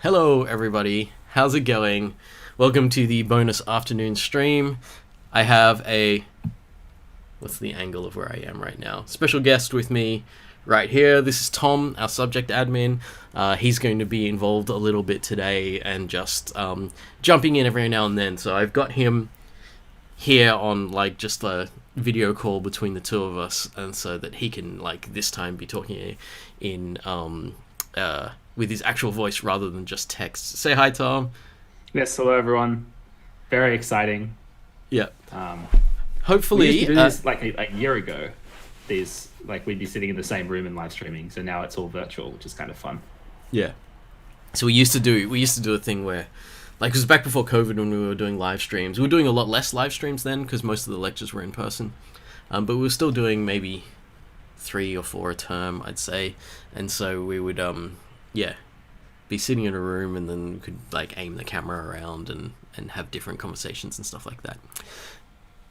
Hello, everybody. How's it going? Welcome to the bonus afternoon stream. I have a... What's the angle of where I am right now? Special guest with me right here. This is Tom, our subject admin. He's going to be involved a little bit today and just jumping in every now and then. So I've got him here on just a video call between the two of us, and so that he can this time be talking in with his actual voice rather than just text. Say hi, Tom. Yes, hello everyone. Very exciting. Yeah. Um, we Hopefully, used to do this a year ago. These we'd be sitting in the same room and live streaming. So now it's all virtual, which is kind of fun. yeah. So we used to do a thing where, it was back before COVID when we were doing live streams. We were doing a lot less live streams then because most of the lectures were in person. But we were still doing maybe 3 or 4 a term, I'd say. And so we would be sitting in a room, and then we could aim the camera around and have different conversations and stuff like that.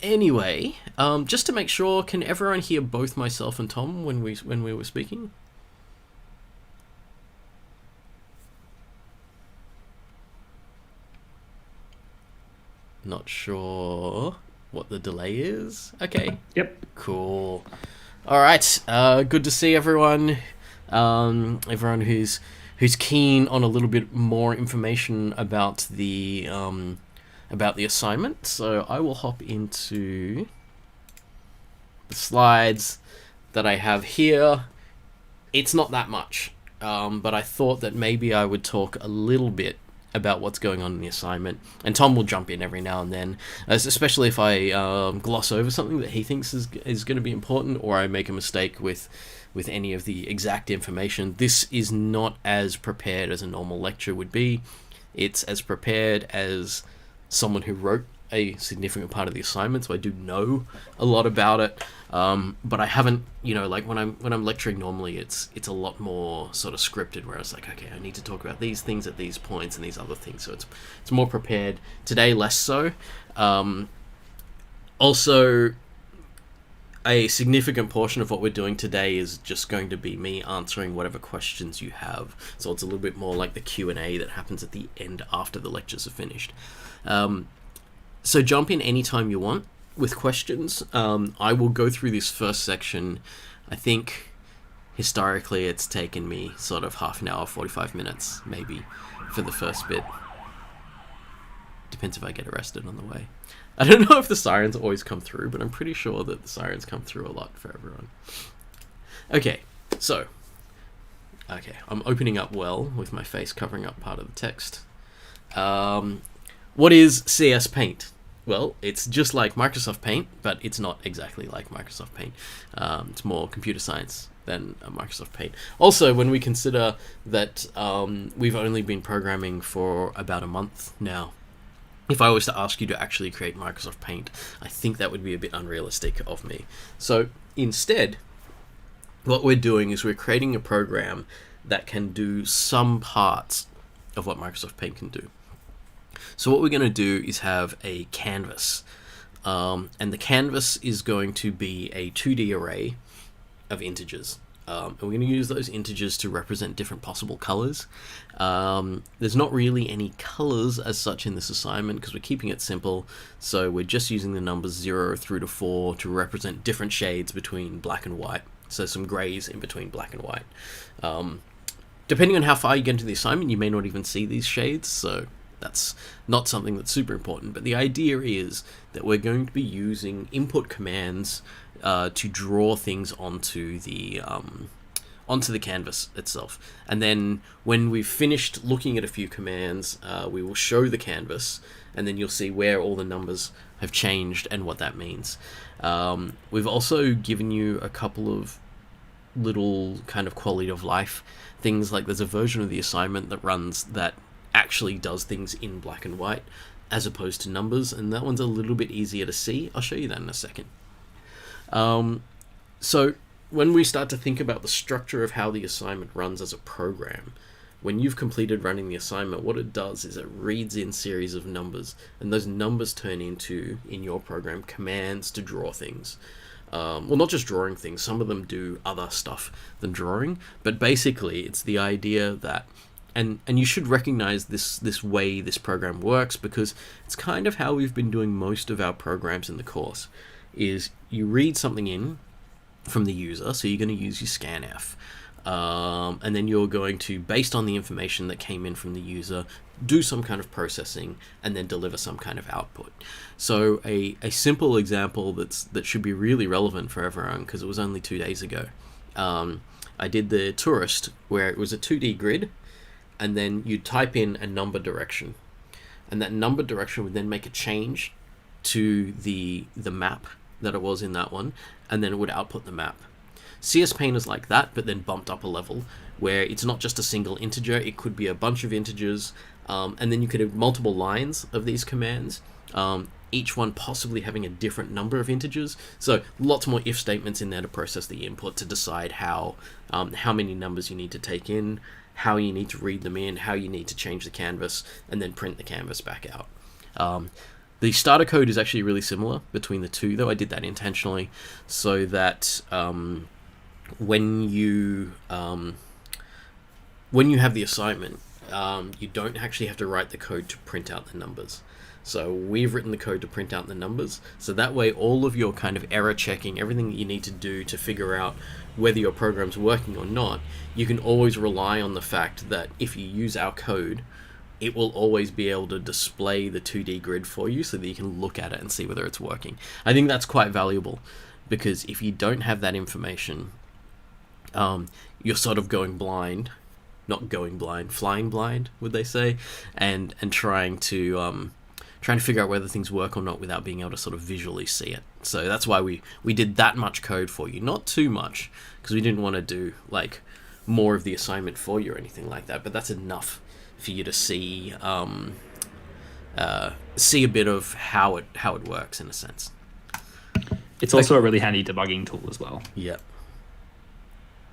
Anyway, just to make sure, can everyone hear both myself and Tom when we were speaking? Not sure what the delay is. Okay. Yep. Cool. All right. Good to see everyone. Everyone who's keen on a little bit more information about the assignment. So I will hop into the slides that I have here. It's not that much, but I thought that maybe I would talk a little bit about what's going on in the assignment, and Tom will jump in every now and then, especially if I gloss over something that he thinks is going to be important, or I make a mistake with any of the exact information. This is not as prepared as a normal lecture would be. It's as prepared as someone who wrote a significant part of the assignment, so I do know a lot about it. But I haven't, when I'm lecturing normally, it's a lot more sort of scripted, where it's okay, I need to talk about these things at these points and these other things. So it's more prepared. Today, less so. Also, a significant portion of what we're doing today is just going to be me answering whatever questions you have. So it's a little bit more like the Q&A that happens at the end after the lectures are finished. So jump in anytime you want with questions. I will go through this first section. I think historically it's taken me sort of half an hour, 45 minutes maybe for the first bit. Depends if I get arrested on the way. I don't know if the sirens always come through, but I'm pretty sure that the sirens come through a lot for everyone. Okay, so I'm opening up well with my face covering up part of the text. What is CSPaint? Well, it's just like Microsoft Paint, but it's not exactly like Microsoft Paint. It's more computer science than Microsoft Paint. Also, when we consider that we've only been programming for about a month now, if I was to ask you to actually create Microsoft Paint, I think that would be a bit unrealistic of me. So instead, what we're doing is we're creating a program that can do some parts of what Microsoft Paint can do. So what we're going to do is have a canvas, and the canvas is going to be a 2D array of integers. And we're going to use those integers to represent different possible colors. There's not really any colors as such in this assignment because we're keeping it simple. So we're just using the numbers 0 through to 4 to represent different shades between black and white. So some grays in between black and white. Depending on how far you get into the assignment, you may not even see these shades. So that's not something that's super important. But the idea is that we're going to be using input commands to draw things onto the canvas itself. And then when we've finished looking at a few commands, we will show the canvas, and then you'll see where all the numbers have changed and what that means. We've also given you a couple of little kind of quality of life things. There's a version of the assignment that actually does things in black and white as opposed to numbers, and that one's a little bit easier to see. I'll show you that in a second. So when we start to think about the structure of how the assignment runs as a program, when you've completed running the assignment, what it does is it reads in series of numbers, and those numbers turn into, in your program, commands to draw things. Well, not just drawing things, some of them do other stuff than drawing, but basically it's the idea that and you should recognize this way this program works, because it's kind of how we've been doing most of our programs in the course. Is you read something in from the user, so you're going to use your scanf, and then you're going to, based on the information that came in from the user, do some kind of processing and then deliver some kind of output. So a simple example that should be really relevant for everyone, because it was only 2 days ago. I did the tourist, where it was a 2D grid, and then you type in a number direction, and that number direction would then make a change to the map that it was in that one, and then it would output the map. CSPaint is like that, but then bumped up a level, where it's not just a single integer, it could be a bunch of integers, and then you could have multiple lines of these commands, each one possibly having a different number of integers. So lots more if statements in there to process the input, to decide how many numbers you need to take in, how you need to read them in, how you need to change the canvas, and then print the canvas back out. The starter code is actually really similar between the two, though. I did that intentionally so that when you have the assignment, you don't actually have to write the code to print out the numbers. So we've written the code to print out the numbers, so that way all of your kind of error checking, everything that you need to do to figure out whether your program's working or not, you can always rely on the fact that if you use our code, it will always be able to display the 2D grid for you so that you can look at it and see whether it's working. I think that's quite valuable, because if you don't have that information, you're sort of going blind, not going blind, flying blind, would they say, and trying to figure out whether things work or not without being able to sort of visually see it. So that's why we did that much code for you. Not too much, because we didn't want to do like more of the assignment for you or anything like that, but that's enough for you to see a bit of how it works in a sense. It's also a really handy debugging tool as well. Yeah.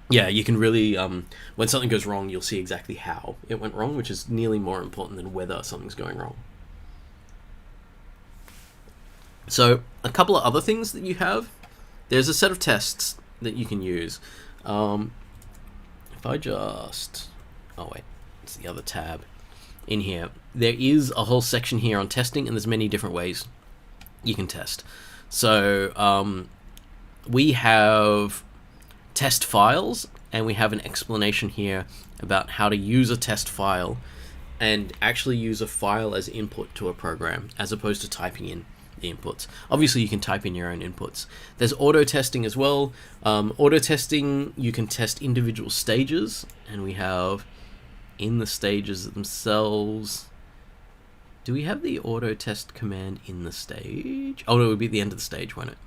Yeah, you can really, when something goes wrong, you'll see exactly how it went wrong, which is nearly more important than whether something's going wrong. So, a couple of other things that you have. There's a set of tests that you can use. If I just... Oh, wait. It's the other tab in here. There is a whole section here on testing, and there's many different ways you can test. So, we have test files, and we have an explanation here about how to use a test file and actually use a file as input to a program, as opposed to typing in the inputs. Obviously, you can type in your own inputs. There's auto testing as well. Auto testing, you can test individual stages, and we have in the stages themselves. Do we have the auto test command in the stage? Oh no, it would be at the end of the stage, won't it?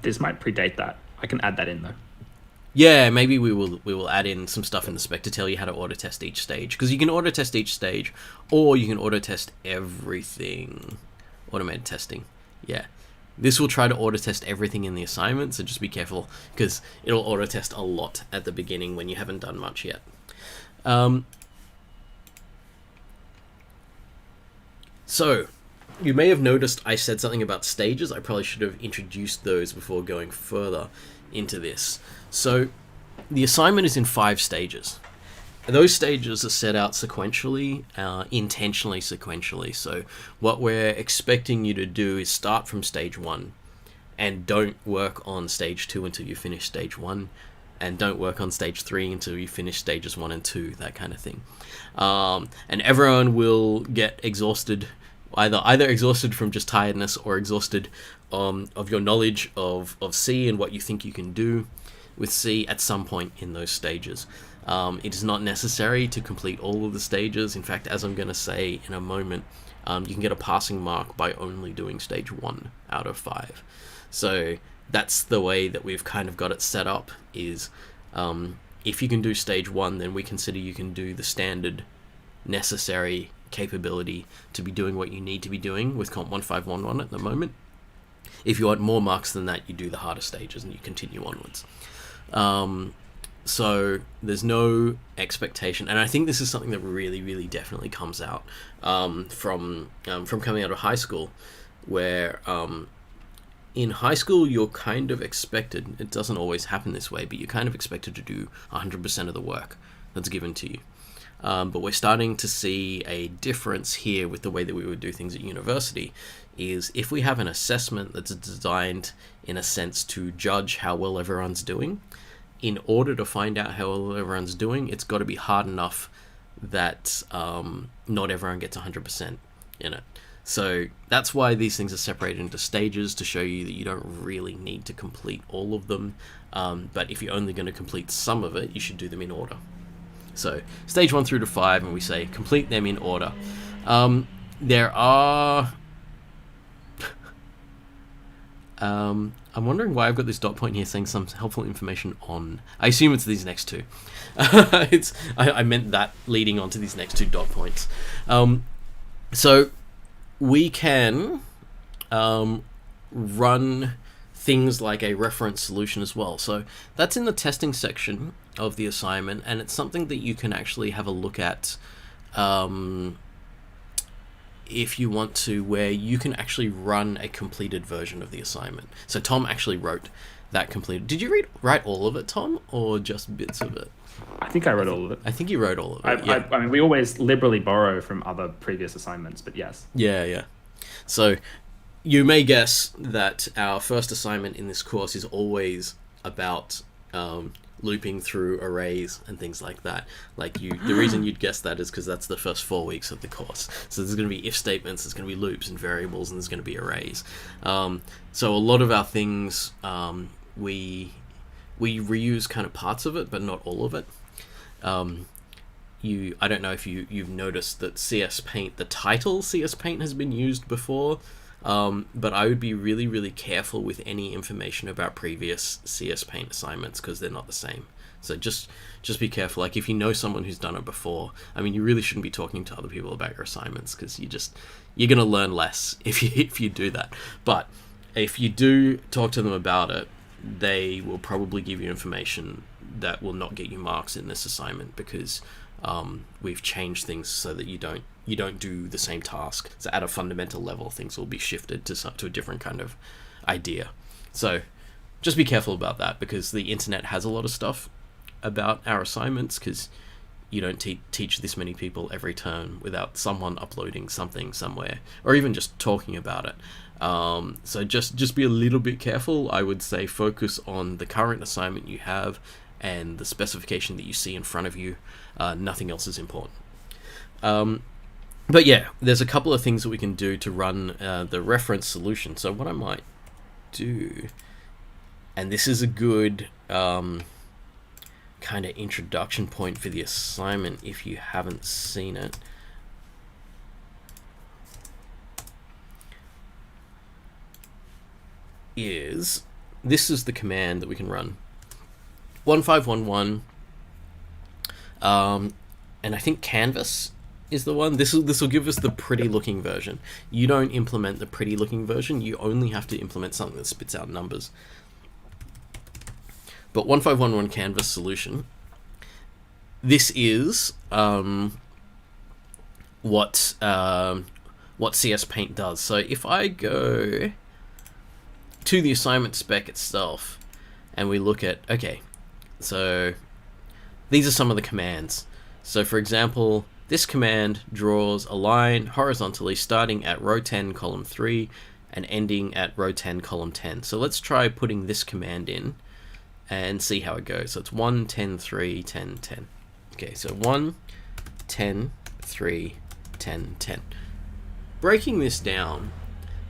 This might predate that. I can add that in though. Yeah, maybe we will add in some stuff in the spec to tell you how to auto test each stage, because you can auto test each stage, or you can auto test everything. Automated testing. Yeah. This will try to auto test everything in the assignment, so just be careful, because it'll auto test a lot at the beginning when you haven't done much yet. So, you may have noticed I said something about stages. I probably should have introduced those before going further into this. So, the assignment is in 5 stages. Those stages are set out sequentially, intentionally sequentially. So, what we're expecting you to do is start from stage 1, and don't work on stage 2 until you finish stage 1, and don't work on stage 3 until you finish stages 1 and 2, that kind of thing. And everyone will get exhausted, either exhausted from just tiredness, or exhausted of your knowledge of C and what you think you can do with C at some point in those stages. It is not necessary to complete all of the stages. In fact, as I'm going to say in a moment, you can get a passing mark by only doing stage 1 out of 5. So that's the way that we've kind of got it set up, is if you can do stage 1, then we consider you can do the standard necessary capability to be doing what you need to be doing with COMP1511 at the moment. If you want more marks than that, you do the harder stages and you continue onwards. So there's no expectation, and I think this is something that really, really definitely comes out from coming out of high school, where in high school, you're kind of expected, it doesn't always happen this way, but you're kind of expected to do 100% of the work that's given to you. But we're starting to see a difference here with the way that we would do things at university, is if we have an assessment that's designed in a sense to judge how well everyone's doing, in order to find out how well everyone's doing, it's got to be hard enough that not everyone gets 100% in it. So that's why these things are separated into stages, to show you that you don't really need to complete all of them. But if you're only going to complete some of it, you should do them in order. So stage 1 through to 5, and we say complete them in order. There are... I'm wondering why I've got this dot point here saying some helpful information on... I assume it's these next two. I meant that leading on to these next 2 dot points. So we can run things like a reference solution as well. So that's in the testing section of the assignment, and it's something that you can actually have a look at if you want to, where you can actually run a completed version of the assignment. So Tom actually wrote that completed. Did you write all of it, Tom, or just bits of it? I think I wrote all of it. I think you wrote all of it. I mean, we always liberally borrow from other previous assignments, but yes. Yeah. So you may guess that our first assignment in this course is always about looping through arrays and things like that. The reason you'd guess that is because that's the first 4 weeks of the course. So there's going to be if statements, there's going to be loops and variables, and there's going to be arrays. So a lot of our things, we reuse kind of parts of it, but not all of it. I don't know if you've noticed that CSPaint, the title CSPaint, has been used before. But I would be really, really careful with any information about previous CSPaint assignments, because they're not the same. So just be careful. Like, if you know someone who's done it before, I mean, you really shouldn't be talking to other people about your assignments, because you're going to learn less if you do that. But if you do talk to them about it, they will probably give you information that will not get you marks in this assignment, because we've changed things so that you don't do the same task. So at a fundamental level, things will be shifted to a different kind of idea. So just be careful about that, because the internet has a lot of stuff about our assignments, because you don't teach this many people every term without someone uploading something somewhere, or even just talking about it. So just be a little bit careful. I would say focus on the current assignment you have and the specification that you see in front of you. Nothing else is important. But yeah, there's a couple of things that we can do to run the reference solution. So what I might do, and this is a good kind of introduction point for the assignment if you haven't seen it, this is the command that we can run. 1511, and I think canvas is the one. This will give us the pretty looking version. You don't implement the pretty looking version, you only have to implement something that spits out numbers. But 1511 canvas solution, this is what CSPaint does. So if I go to the assignment spec itself and we look at, okay, so these are some of the commands. So for example, this command draws a line horizontally starting at row 10, column 3, and ending at row 10, column 10. So let's try putting this command in and see how it goes. So it's 1, 10, 3, 10, 10. Okay, so 1, 10, 3, 10, 10. Breaking this down,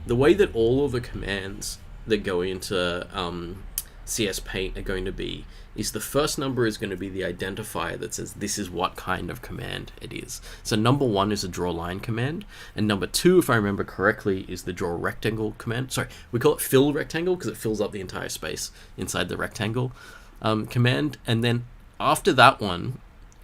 the way that all of the commands that go into CSPaint are going to be is the first number is going to be the identifier that says this is what kind of command it is. So number 1 is a draw line command, and number 2, if I remember correctly, is the draw rectangle command. Sorry, we call it fill rectangle because it fills up the entire space inside the rectangle command. And then after that one,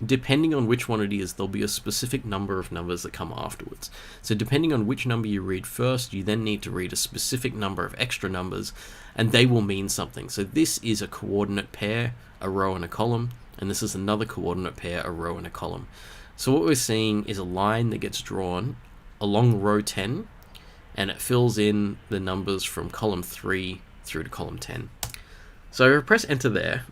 depending on which one it is, there'll be a specific number of numbers that come afterwards. So depending on which number you read first, you then need to read a specific number of extra numbers, and they will mean something. So this is a coordinate pair, a row and a column, and this is another coordinate pair, a row and a column. So what we're seeing is a line that gets drawn along row 10, and it fills in the numbers from column 3 through to column 10. So I press enter there.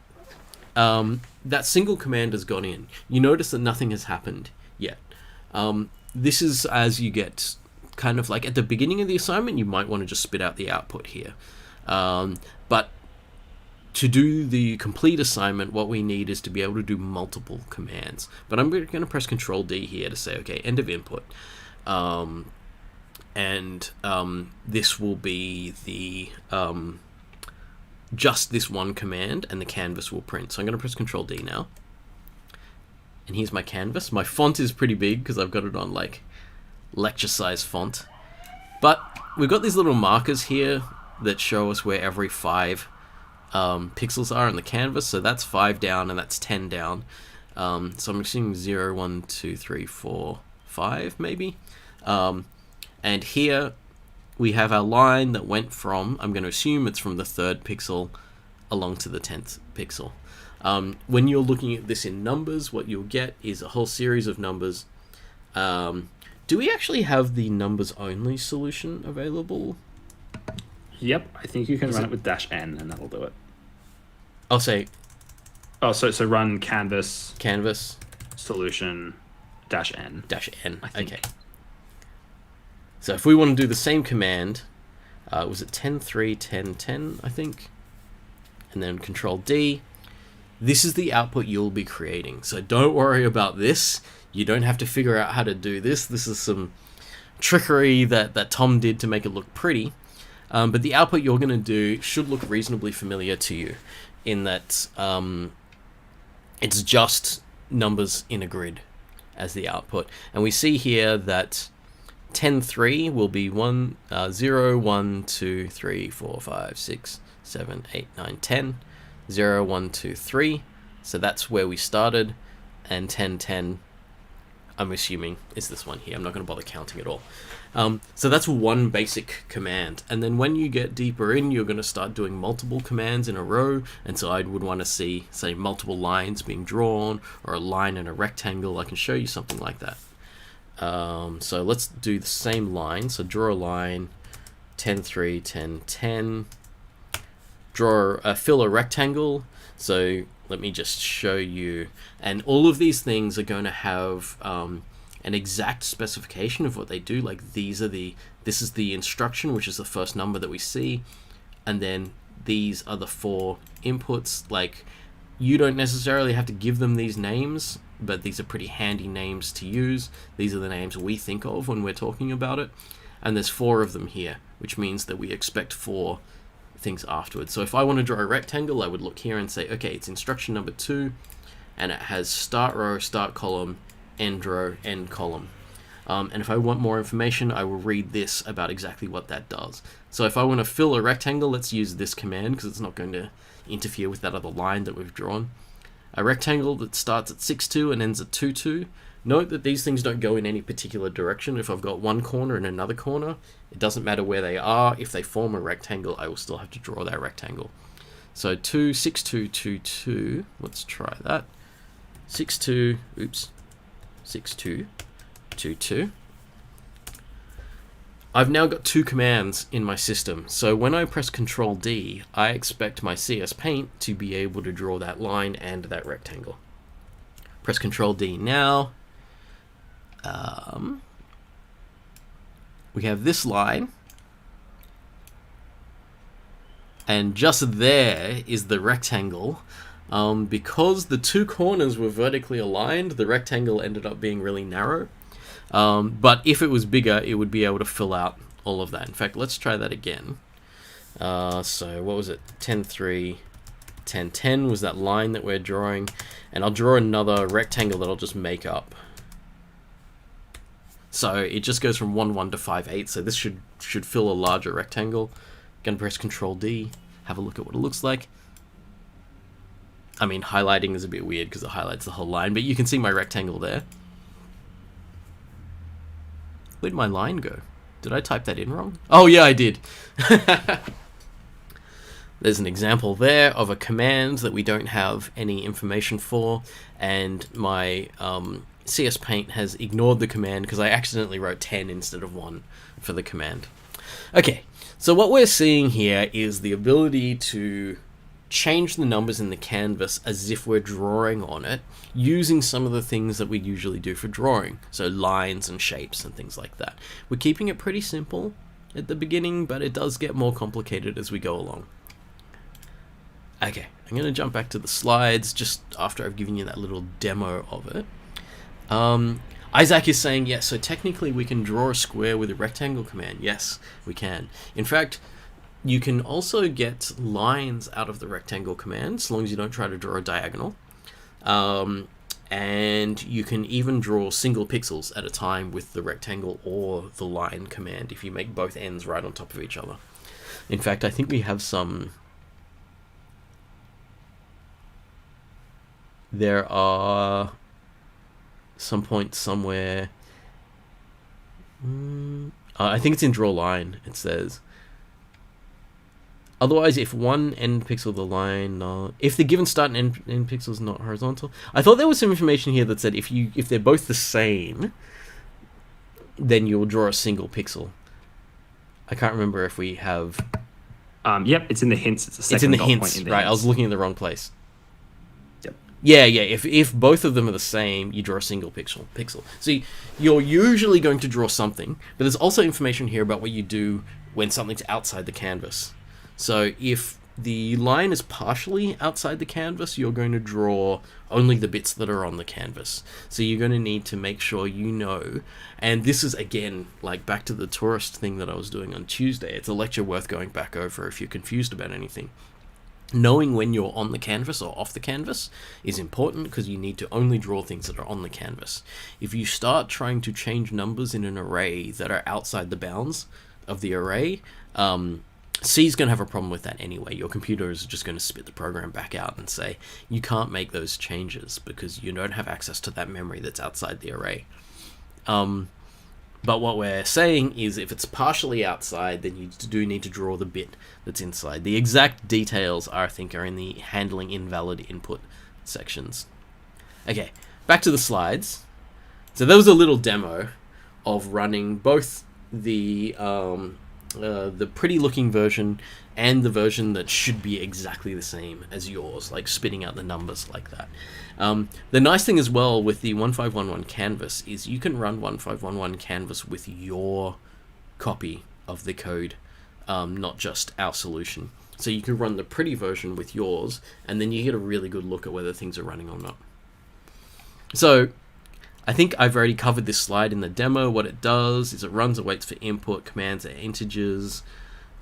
That single command has gone in. You notice that nothing has happened yet. This is as you get kind of like at the beginning of the assignment, you might want to just spit out the output here. But to do the complete assignment, what we need is to be able to do multiple commands. But I'm going to press Control D here to say, okay, end of input. This will be the just this one command, and the canvas will print. So I'm going to press Control D now. And here's my canvas. My font is pretty big because I've got it on like lecture size font. But we've got these little markers here that show us where every 5 pixels are on the canvas. So that's 5 down and that's 10 down. So I'm assuming 0, 1, 2, 3, 4, 5 maybe. And here we have our line that went from, I'm going to assume it's from the 3rd pixel along to the 10th pixel. When you're looking at this in numbers, what you'll get is a whole series of numbers. Do we actually have the numbers only solution available? Yep, I think you can run it with -n and that'll do it. I'll say. Oh, so run canvas solution -n. -n. Okay. So if we want to do the same command, was it 10, 3, 10, 10, I think? And then Control D. This is the output you'll be creating. So don't worry about this. You don't have to figure out how to do this. This is some trickery that Tom did to make it look pretty. But the output you're going to do should look reasonably familiar to you in that it's just numbers in a grid as the output. And we see here that 10, 3 will be 0, 1, 2, 3, 4, 5, 6, 7, 8, 9, 10. 0, 1, 2, 3. So that's where we started. And 10, 10, I'm assuming, is this one here. I'm not going to bother counting at all. So that's one basic command. And then when you get deeper in, you're going to start doing multiple commands in a row. And so I would want to see, say, multiple lines being drawn, or a line and a rectangle. I can show you something like that. So let's do the same line. So draw a line, 10, 3, 10, 10. Fill a rectangle. So let me just show you. And all of these things are going to have an exact specification of what they do. Like this is the instruction, which is the first number that we see. And then these are the 4 inputs. Like you don't necessarily have to give them these names, but these are pretty handy names to use. These are the names we think of when we're talking about it. And there's 4 of them here, which means that we expect 4 things afterwards. So if I want to draw a rectangle, I would look here and say, okay, it's instruction number 2, and it has start row, start column, end row, end column. And if I want more information, I will read this about exactly what that does. So if I want to fill a rectangle, let's use this command because it's not going to interfere with that other line that we've drawn. A rectangle that starts at 6,2 and ends at 2,2. Note that these things don't go in any particular direction. If I've got one corner and another corner, it doesn't matter where they are. If they form a rectangle, I will still have to draw that rectangle. So 2, 6, 2, 2, 2. Let's try that. 6, 2, oops. 6, 2, 2, 2. I've now got 2 commands in my system. So when I press Control D, I expect my CSPaint to be able to draw that line and that rectangle. Press Control D now. We have this line, and just there is the rectangle. Because the 2 corners were vertically aligned, the rectangle ended up being really narrow. But if it was bigger, it would be able to fill out all of that. In fact, let's try that again. So what was it? 10, 3, 10, 10 was that line that we're drawing. And I'll draw another rectangle that I'll just make up. So it just goes from 1, 1 to 5, 8. So this should fill a larger rectangle. Gonna press Control D, have a look at what it looks like. I mean, highlighting is a bit weird because it highlights the whole line, but you can see my rectangle there. Where'd my line go? Did I type that in wrong? Oh yeah, I did. There's an example there of a command that we don't have any information for, and my CSPaint has ignored the command because I accidentally wrote 10 instead of 1 for the command. Okay, so what we're seeing here is the ability to change the numbers in the canvas as if we're drawing on it, using some of the things that we usually do for drawing, so lines and shapes and things like that. We're keeping it pretty simple at the beginning, but it does get more complicated as we go along. Okay, I'm going to jump back to the slides just after I've given you that little demo of it. Isaac is saying, yes, so technically we can draw a square with a rectangle command. Yes, we can. In fact, you can also get lines out of the rectangle command, as long as you don't try to draw a diagonal. And you can even draw single pixels at a time with the rectangle or the line command if you make both ends right on top of each other. In fact, I think we have some... There are some points somewhere. I think it's in draw line, it says. Otherwise, if one end pixel of the line, if the given start and end pixel is not horizontal. I thought there was some information here that said if they're both the same, then you'll draw a single pixel. I can't remember if we have... Yep, it's in the hints. It's in the hints, right? I was looking in the wrong place. Yep. Yeah. If both of them are the same, you draw a single pixel. So you're usually going to draw something, but there's also information here about what you do when something's outside the canvas. So if the line is partially outside the canvas, you're going to draw only the bits that are on the canvas. So you're going to need to make sure you know, and this is again, like back to the tourist thing that I was doing on Tuesday. It's a lecture worth going back over if you're confused about anything. Knowing when you're on the canvas or off the canvas is important because you need to only draw things that are on the canvas. If you start trying to change numbers in an array that are outside the bounds of the array, C is going to have a problem with that anyway. Your computer is just going to spit the program back out and say, you can't make those changes because you don't have access to that memory that's outside the array. But what we're saying is if it's partially outside, then you do need to draw the bit that's inside. The exact details, I think, are in the handling invalid input sections. Okay, back to the slides. So there was a little demo of running both the pretty looking version and the version that should be exactly the same as yours, like spitting out the numbers like that. The nice thing as well with the 1511 canvas is you can run 1511 canvas with your copy of the code, not just our solution. So you can run the pretty version with yours, and then you get a really good look at whether things are running or not. So I think I've already covered this slide in the demo. What it does is it runs and waits for input. Commands are integers.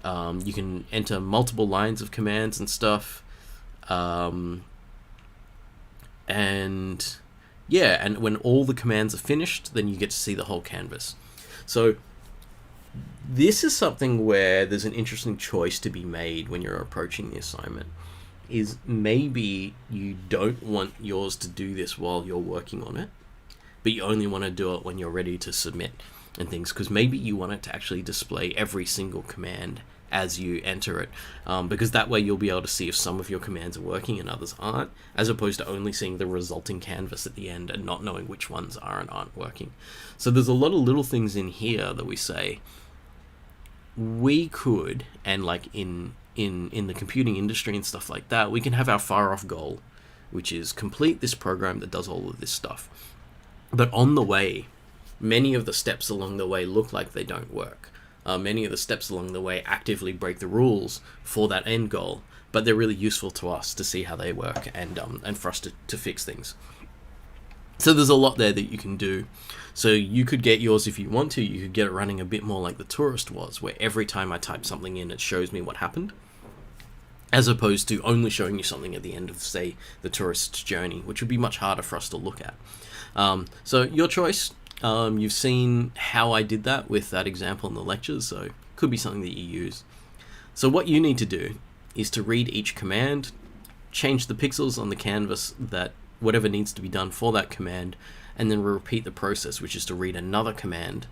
You can enter multiple lines of commands and stuff. And yeah, and when all the commands are finished, then you get to see the whole canvas. So this is something where there's an interesting choice to be made when you're approaching the assignment. Is maybe you don't want yours to do this while you're working on it, but you only want to do it when you're ready to submit and things, because maybe you want it to actually display every single command as you enter it, because that way you'll be able to see if some of your commands are working and others aren't, as opposed to only seeing the resulting canvas at the end and not knowing which ones are and aren't working. So there's a lot of little things in here that we say we could, and like in the computing industry and stuff like that, we can have our far off goal, which is complete this program that does all of this stuff. But on the way, many of the steps along the way look like they don't work. Many of the steps along the way actively break the rules for that end goal, but they're really useful to us to see how they work and for us to fix things. So there's a lot there that you can do. So you could get yours if you want to. You could get it running a bit more like the tourist was, where every time I type something in, it shows me what happened, as opposed to only showing you something at the end of, say, the tourist's journey, which would be much harder for us to look at. So your choice. You've seen how I did that with that example in the lectures, so it could be something that you use. So what you need to do is to read each command, change the pixels on the canvas that whatever needs to be done for that command, and then repeat the process, which is to read another command,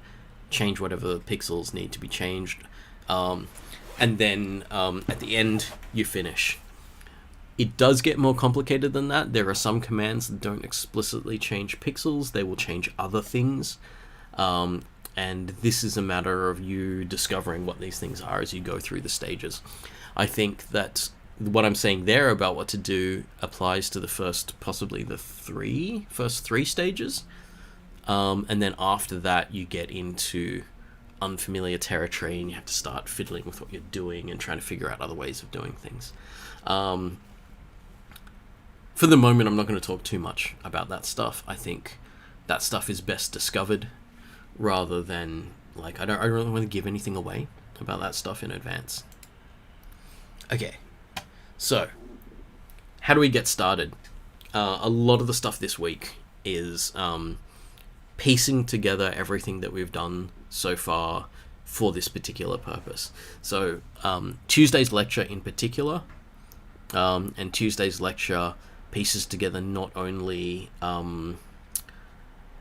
change whatever pixels need to be changed, and then at the end you finish. It does get more complicated than that. There are some commands that don't explicitly change pixels. They will change other things. and this is a matter of you discovering what these things are as you go through the stages. I think that what I'm saying there about what to do applies to the first, possibly the first three stages. And then after that, you get into unfamiliar territory and you have to start fiddling with what you're doing and trying to figure out other ways of doing things. For the moment, I'm not going to talk too much about that stuff. I think that stuff is best discovered rather than, like, I don't really want to give anything away about that stuff in advance. Okay, so how do we get started? A lot of the stuff this week is piecing together everything that we've done so far for this particular purpose. So Tuesday's lecture in particular, and Tuesday's lecture pieces together not only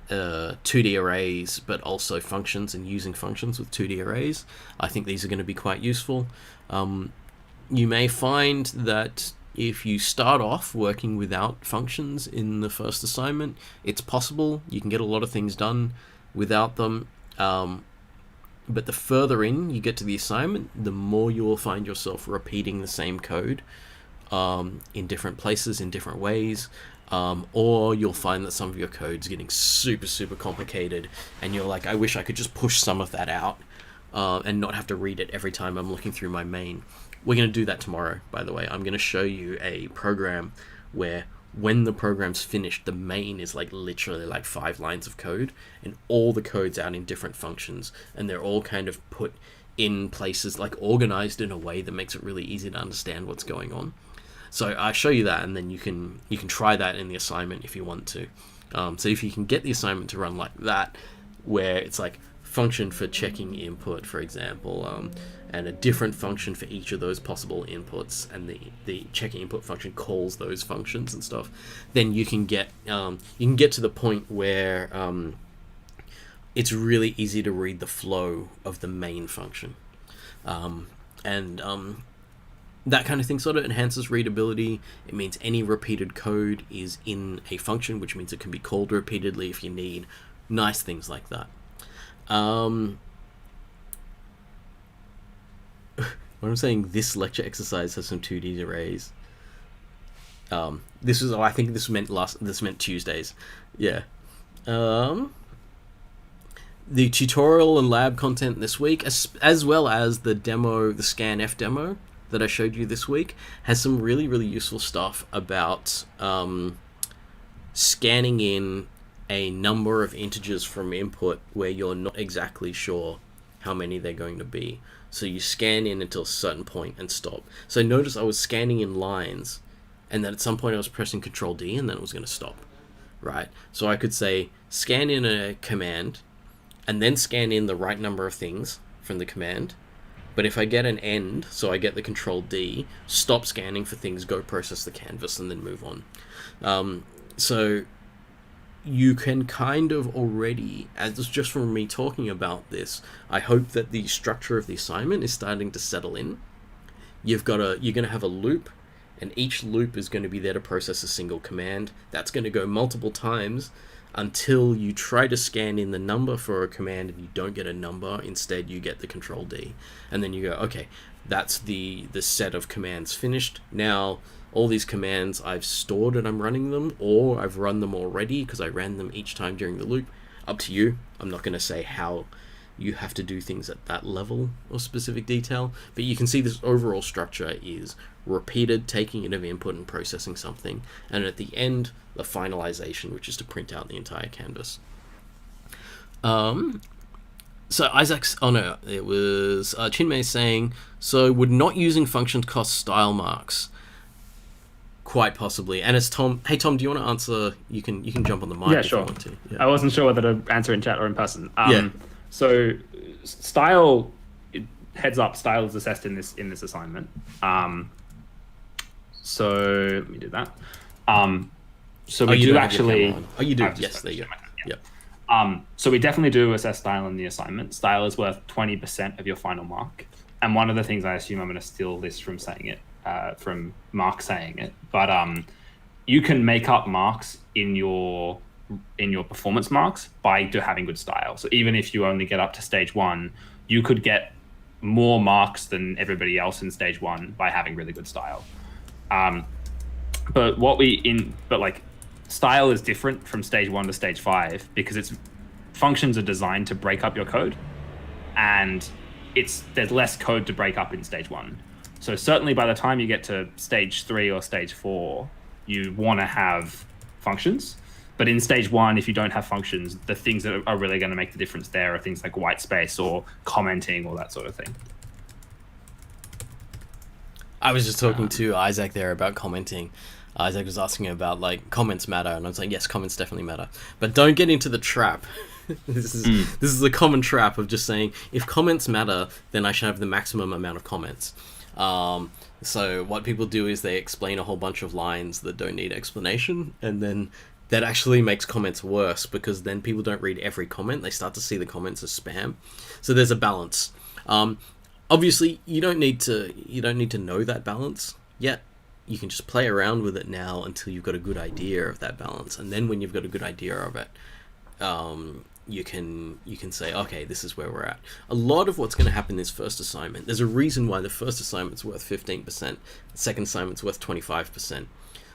2D arrays, but also functions and using functions with 2D arrays. I think these are going to be quite useful. You may find that if you start off working without functions in the first assignment, it's possible you can get a lot of things done without them. But the further in you get to the assignment, the more you will find yourself repeating the same code in different places, in different ways. Or you'll find that some of your code's getting super, super complicated, and you're like, I wish I could just push some of that out and not have to read it every time I'm looking through my main. We're going to do that tomorrow, by the way. I'm going to show you a program where when the program's finished, the main is like literally like 5 lines of code, and all the code's out in different functions, and they're all kind of put in places, like organized in a way that makes it really easy to understand what's going on. So I show you that, and then you can try that in the assignment if you want to. So if you can get the assignment to run like that, where it's like function for checking input, for example, and a different function for each of those possible inputs, and the checking input function calls those functions and stuff, then you can get to the point where it's really easy to read the flow of the main function, that kind of thing sort of enhances readability. It means any repeated code is in a function, which means it can be called repeatedly if you need. Nice things like that. When I'm saying this lecture exercise has some 2D arrays, this was, I think this meant Tuesdays. Yeah. The tutorial and lab content this week, as well as the demo, the scanf demo that I showed you this week, has some really, really useful stuff about scanning in a number of integers from input where you're not exactly sure how many they're going to be. So you scan in until a certain point and stop. So notice I was scanning in lines, and then at some point I was pressing Control D, and then it was going to stop, right? So I could say scan in a command, and then scan in the right number of things from the command. But if I get an end, so I get the Control D, stop scanning for things, go process the canvas, and then move on. So you can kind of already, as just from me talking about this, I hope that the structure of the assignment is starting to settle in. You're going to have a loop, and each loop is going to be there to process a single command. That's going to go multiple times until you try to scan in the number for a command and you don't get a number. Instead, you get the Control D. And then you go, okay, that's the set of commands finished. Now, all these commands I've stored and I'm running them, or I've run them already because I ran them each time during the loop. Up to you. I'm not going to say how you have to do things at that level of specific detail, but you can see this overall structure is repeated taking in of input and processing something, and at the end, the finalization, which is to print out the entire canvas. So Isaac's, it was Chinmay saying, so would not using functions cost style marks? Quite possibly. And it's Tom. Hey Tom, do you want to answer? You can jump on the mic. Yeah, if sure. You want to. Yeah. I wasn't sure whether to answer in chat or in person. Yeah. So style, heads up, style is assessed in this assignment. So let me do that. So we do actually. Oh, you do. Yes, there you go. Yeah. Yep. So we definitely do assess style in the assignment. Style is worth 20% of your final mark. And one of the things, I assume I'm going to steal this from saying it, from Mark saying it, but you can make up marks in your in your performance marks by having good style. So even if you only get up to stage 1, you could get more marks than everybody else in stage 1 by having really good style. But style is different from stage 1 to stage 5 because functions are designed to break up your code, and there's less code to break up in stage 1. So certainly by the time you get to stage 3 or stage 4, you want to have functions. But in stage 1, if you don't have functions, the things that are really going to make the difference there are things like white space or commenting or that sort of thing. I was just talking to Isaac there about commenting. Isaac was asking about like comments matter, and I was like, yes, comments definitely matter, but don't get into the trap. This is the common trap of just saying if comments matter, then I should have the maximum amount of comments. So what people do is they explain a whole bunch of lines that don't need explanation, and then that actually makes comments worse because then people don't read every comment. They start to see the comments as spam. So there's a balance. Obviously, you don't need to know that balance yet. You can just play around with it now until you've got a good idea of that balance, and then when you've got a good idea of it, you can say, okay, this is where we're at. A lot of what's going to happen in this first assignment, there's a reason why the first assignment's worth 15%, the second assignment's worth 25%.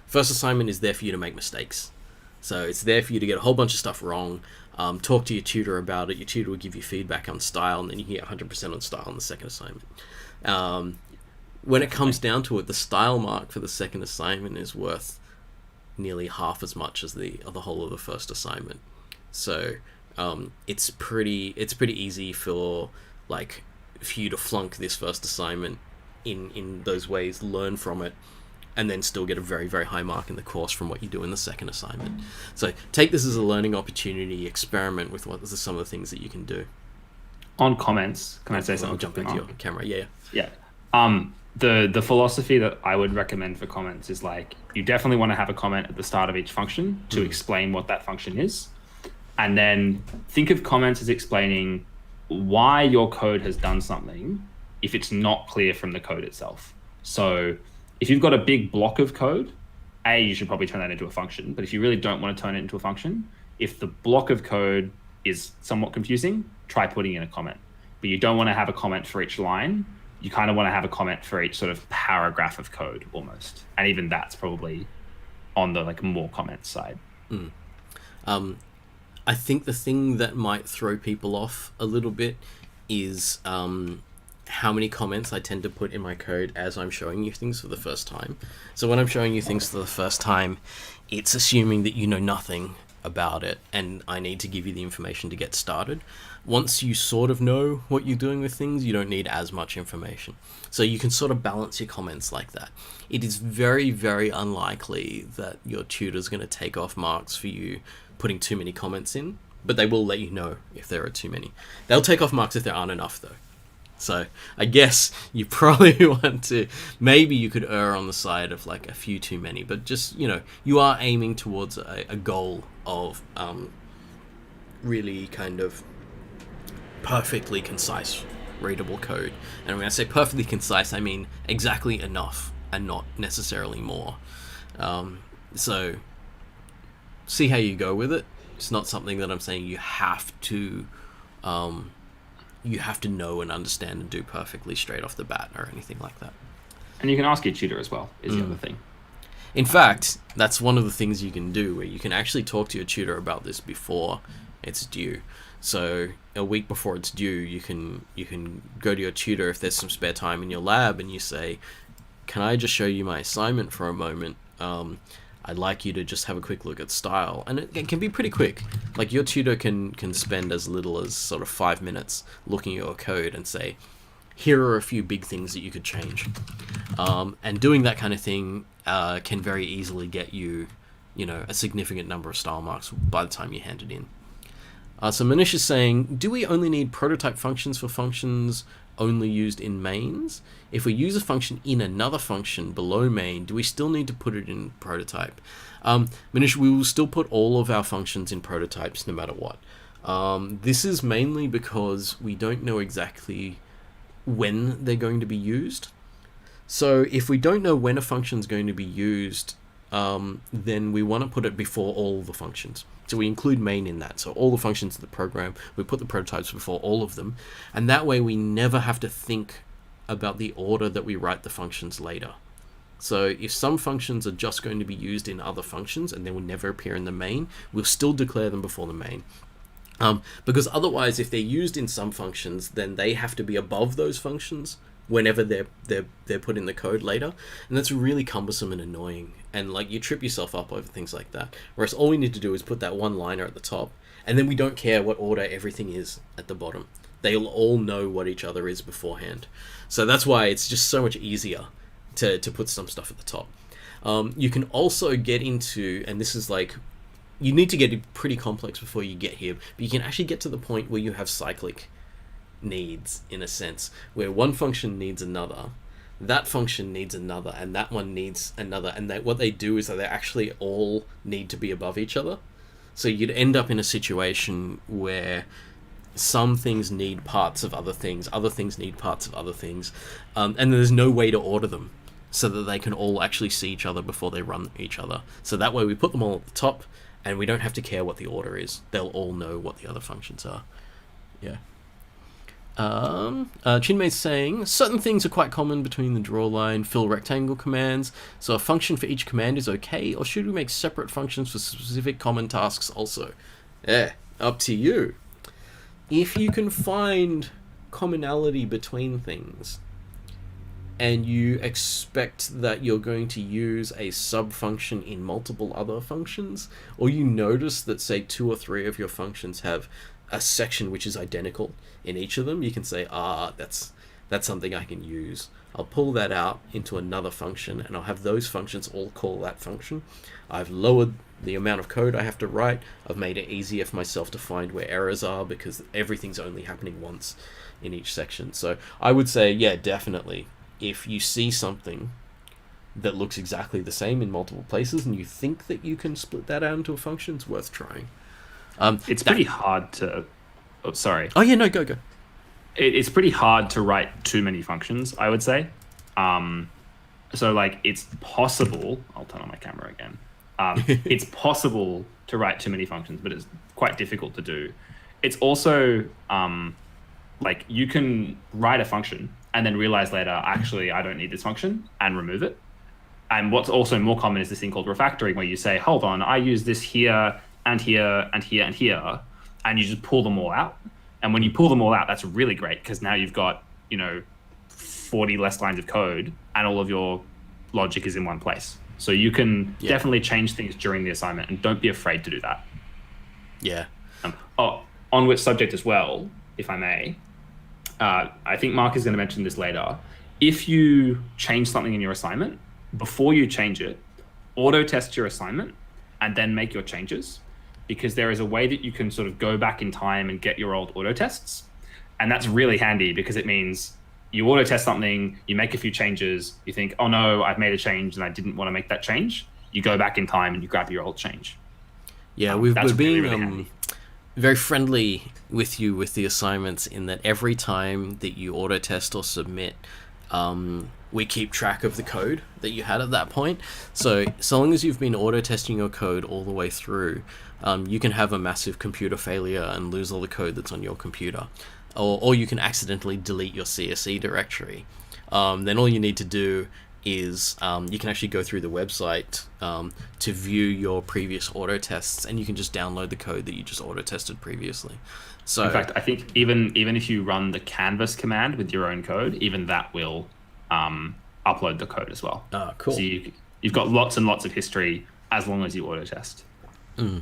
First assignment is there for you to make mistakes. So it's there for you to get a whole bunch of stuff wrong, talk to your tutor about it, your tutor will give you feedback on style, and then you can get 100% on style on the second assignment. When it comes down to it, the style mark for the second assignment is worth nearly half as much as the whole of the first assignment. So it's pretty easy for you to flunk this first assignment in those ways, learn from it, and then still get a very, very high mark in the course from what you do in the second assignment. So take this as a learning opportunity, experiment with what are some of the things that you can do. On comments, can I say something? I'll jump into your camera, yeah. Yeah. The philosophy that I would recommend for comments is you definitely want to have a comment at the start of each function to explain what that function is. And then think of comments as explaining why your code has done something if it's not clear from the code itself. So if you've got a big block of code, you should probably turn that into a function. But if you really don't want to turn it into a function, if the block of code is somewhat confusing, try putting in a comment. But you don't want to have a comment for each line. You kind of want to have a comment for each sort of paragraph of code almost. And even that's probably on the more comments side. I think the thing that might throw people off a little bit is how many comments I tend to put in my code as I'm showing you things for the first time. So when I'm showing you things for the first time, it's assuming that you know nothing about it, and I need to give you the information to get started. Once you sort of know what you're doing with things, you don't need as much information. So you can sort of balance your comments like that. It is very, very unlikely that your tutor's going to take off marks for you putting too many comments in, but they will let you know if there are too many. They'll take off marks if there aren't enough, though. So I guess you probably want to, maybe you could err on the side of a few too many, but just, you are aiming towards a goal of really kind of perfectly concise, readable code. And when I say perfectly concise, I mean exactly enough and not necessarily more. So see how you go with it. It's not something that I'm saying you have to know and understand and do perfectly straight off the bat or anything like that. And you can ask your tutor as well, is the other thing. In fact, that's one of the things you can do, where you can actually talk to your tutor about this before it's due. So a week before it's due, you can go to your tutor if there's some spare time in your lab, and you say, can I just show you my assignment for a moment? I'd like you to just have a quick look at style. And it can be pretty quick. Your tutor can spend as little as sort of 5 minutes looking at your code and say, here are a few big things that you could change. And doing that kind of thing can very easily get you, a significant number of style marks by the time you hand it in. So Manish is saying, do we only need prototype functions for functions only used in mains? If we use a function in another function below main, do we still need to put it in prototype? Manish, we will still put all of our functions in prototypes no matter what. This is mainly because we don't know exactly when they're going to be used. So if we don't know when a function is going to be used, then we want to put it before all the functions. So we include main in that. So all the functions of the program, we put the prototypes before all of them. And that way we never have to think about the order that we write the functions later. So if some functions are just going to be used in other functions and they will never appear in the main, we'll still declare them before the main. Because otherwise, if they're used in some functions, then they have to be above those functions whenever they're put in the code later, and that's really cumbersome and annoying. And like you trip yourself up over things like that. Whereas all we need to do is put that one liner at the top, and then we don't care what order everything is at the bottom. They'll all know what each other is beforehand. So that's why it's just so much easier to put some stuff at the top. You can also get into, and this is like, you need to get pretty complex before you get here, but you can actually get to the point where you have cyclic needs, in a sense, where one function needs another, that function needs another, and that one needs another, and what they do is that they actually all need to be above each other. So you'd end up in a situation where some things need parts of other things need parts of other things, and there's no way to order them so that they can all actually see each other before they run each other. So that way we put them all at the top, and we don't have to care what the order is. They'll all know what the other functions are. Yeah. Chinmei's saying, certain things are quite common between the draw line, fill rectangle commands, so a function for each command is okay, or should we make separate functions for specific common tasks also? Yeah, up to you. If you can find commonality between things, and you expect that you're going to use a sub-function in multiple other functions, or you notice that, say, 2 or 3 of your functions have a section which is identical in each of them, you can say, that's something I can use. I'll pull that out into another function, and I'll have those functions all call that function. I've lowered the amount of code I have to write. I've made it easier for myself to find where errors are, because everything's only happening once in each section. So I would say, yeah, definitely, if you see something that looks exactly the same in multiple places and you think that you can split that out into a function, it's worth trying. It's pretty hard to... Oh, sorry. Oh, yeah, no, go. It's pretty hard to write too many functions, I would say. So, like, it's possible... I'll turn on my camera again. It's possible to write too many functions, but it's quite difficult to do. It's also, like, you can write a function and then realize later, actually, I don't need this function, and remove it. And what's also more common is this thing called refactoring, where you say, hold on, I use this here, and here, and here, and here, and you just pull them all out. And when you pull them all out, that's really great, because now you've got, 40 less lines of code, and all of your logic is in one place. So you can definitely change things during the assignment, and don't be afraid to do that. Yeah. On which subject as well, if I may, I think Mark is going to mention this later. If you change something in your assignment, before you change it, auto test your assignment and then make your changes, because there is a way that you can sort of go back in time and get your old auto tests. And that's really handy, because it means you auto test something, you make a few changes, you think, oh no, I've made a change and I didn't want to make that change. You go back in time and you grab your old change. Yeah, we're being really very friendly with you with the assignments, in that every time that you auto test or submit, we keep track of the code that you had at that point. So long as you've been auto testing your code all the way through, you can have a massive computer failure and lose all the code that's on your computer, or you can accidentally delete your CSE directory. Then all you need to do is you can actually go through the website to view your previous auto tests, and you can just download the code that you just auto tested previously. So in fact, I think even if you run the canvas command with your own code, even that will upload the code as well. Oh, cool. So you've got lots and lots of history as long as you auto test. There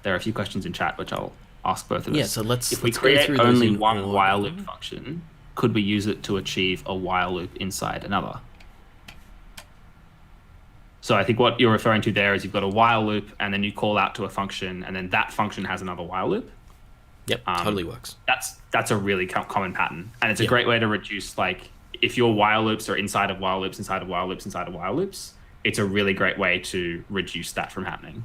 are a few questions in chat which I'll ask both of us. Yeah, so if we create only one while loop function, could we use it to achieve a while loop inside another? So I think what you're referring to there is you've got a while loop, and then you call out to a function, and then that function has another while loop. Yep, totally works. That's a really common pattern, and it's a great way to reduce, like, if your while loops are inside of while loops, inside of while loops, inside of while loops, it's a really great way to reduce that from happening.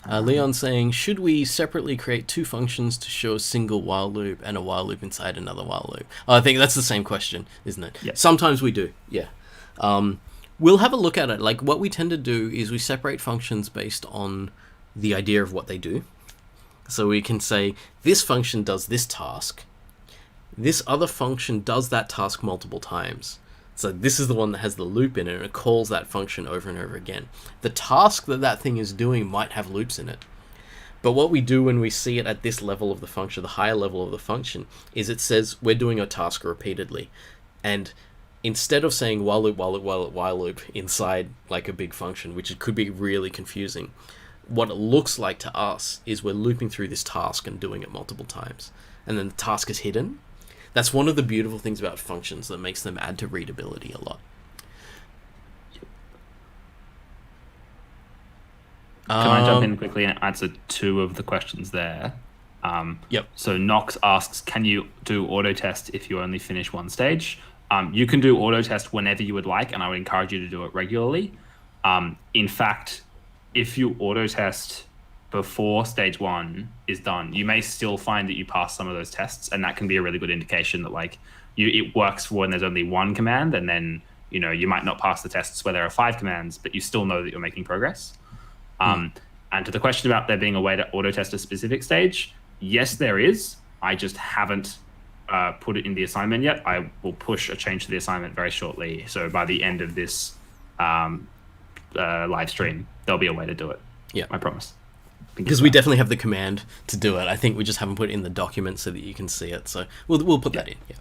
Leon saying, should we separately create 2 functions to show a single while loop and a while loop inside another while loop? I think that's the same question, isn't it? Yep. Sometimes we do, yeah. We'll have a look at it. Like, what we tend to do is we separate functions based on the idea of what they do. So we can say, this function does this task. This other function does that task multiple times. So this is the one that has the loop in it, and it calls that function over and over again. The task that that thing is doing might have loops in it. But what we do when we see it at this level of the function, the higher level of the function, is it says we're doing a task repeatedly. And instead of saying while loop, while loop, while loop, while loop inside like a big function, which it could be really confusing, what it looks like to us is we're looping through this task and doing it multiple times. And then the task is hidden. That's one of the beautiful things about functions that makes them add to readability a lot. Can I jump in quickly and answer two of the questions there? Yep. So Nox asks, can you do auto test if you only finish one stage? You can do auto test whenever you would like, and I would encourage you to do it regularly. In fact, if you auto test before stage one is done, you may still find that you pass some of those tests, and that can be a really good indication that like it works for when there's only one command, and then you might not pass the tests where there are 5 commands, but you still know that you're making progress. And to the question about there being a way to auto test a specific stage, yes, there is. I just haven't put it in the assignment yet. I will push a change to the assignment very shortly. So by the end of this live stream, there'll be a way to do it. Yeah, I promise. Because we definitely have the command to do it. I think we just haven't put it in the document so that you can see it. So we'll put that in. Yeah.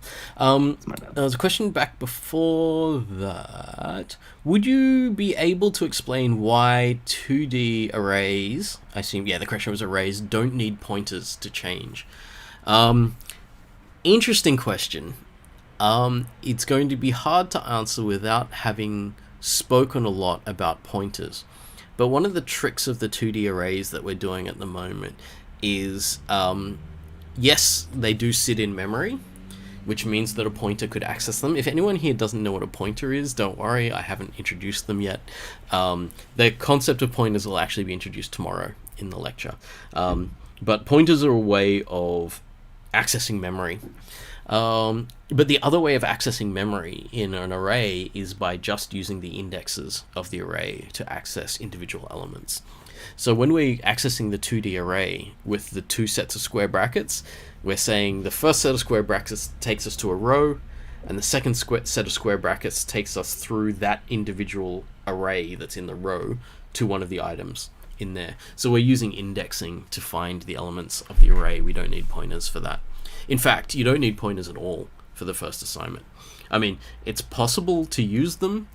There was a question back before that. Would you be able to explain why 2D arrays? I assume the question was arrays don't need pointers to change. Interesting question. It's going to be hard to answer without having spoken a lot about pointers. But one of the tricks of the 2D arrays that we're doing at the moment is, yes, they do sit in memory, which means that a pointer could access them. If anyone here doesn't know what a pointer is, don't worry, I haven't introduced them yet. The concept of pointers will actually be introduced tomorrow in the lecture. But pointers are a way of accessing memory. But the other way of accessing memory in an array is by just using the indexes of the array to access individual elements. So when we're accessing the 2D array with the 2 sets of square brackets, we're saying the first set of square brackets takes us to a row, and the second set of square brackets takes us through that individual array that's in the row to one of the items in there. So we're using indexing to find the elements of the array. We don't need pointers for that. In fact, you don't need pointers at all for the first assignment. I mean, it's possible to use them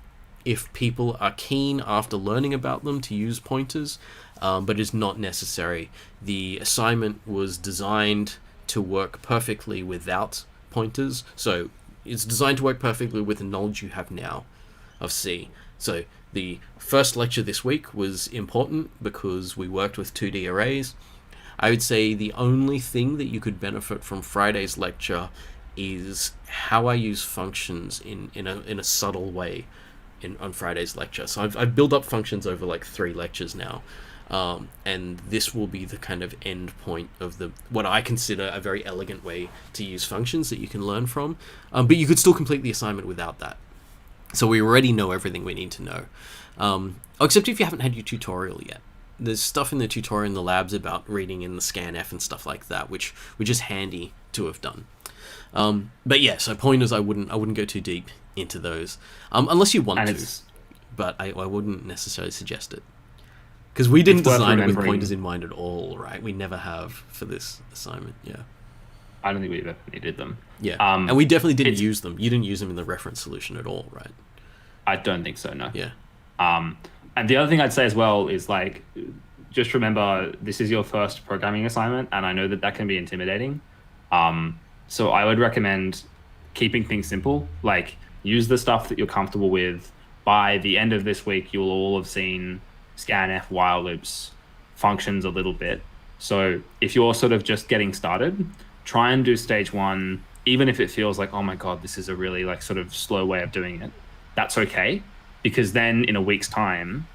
if people are keen after learning about them to use pointers, but it's not necessary. The assignment was designed to work perfectly without pointers, so it's designed to work perfectly with the knowledge you have now of C. So the first lecture this week was important because we worked with 2D arrays. I would say the only thing that you could benefit from Friday's lecture is how I use functions in a subtle way on Friday's lecture. So I've built up functions over like 3 lectures now, and this will be the kind of end point of what I consider a very elegant way to use functions that you can learn from, but you could still complete the assignment without that. So we already know everything we need to know, except if you haven't had your tutorial yet. There's stuff in the tutorial in the labs about reading in the scanf and stuff like that, which were just handy to have done. But yeah, so pointers, I wouldn't go too deep into those, unless you want to. But I wouldn't necessarily suggest it, because we didn't design it with pointers in mind at all, right? We never have for this assignment. Yeah, I don't think we've ever needed them. Yeah, and we definitely didn't use them. You didn't use them in the reference solution at all, right? I don't think so. No. Yeah. And the other thing I'd say as well is like, just remember this is your first programming assignment, and I know that can be intimidating. So I would recommend keeping things simple. Like, use the stuff that you're comfortable with. By the end of this week, you'll all have seen scanf, while loops, functions a little bit. So if you're sort of just getting started, try and do stage 1, even if it feels like, oh my God, this is a really like sort of slow way of doing it. That's okay. Because then in a week's time,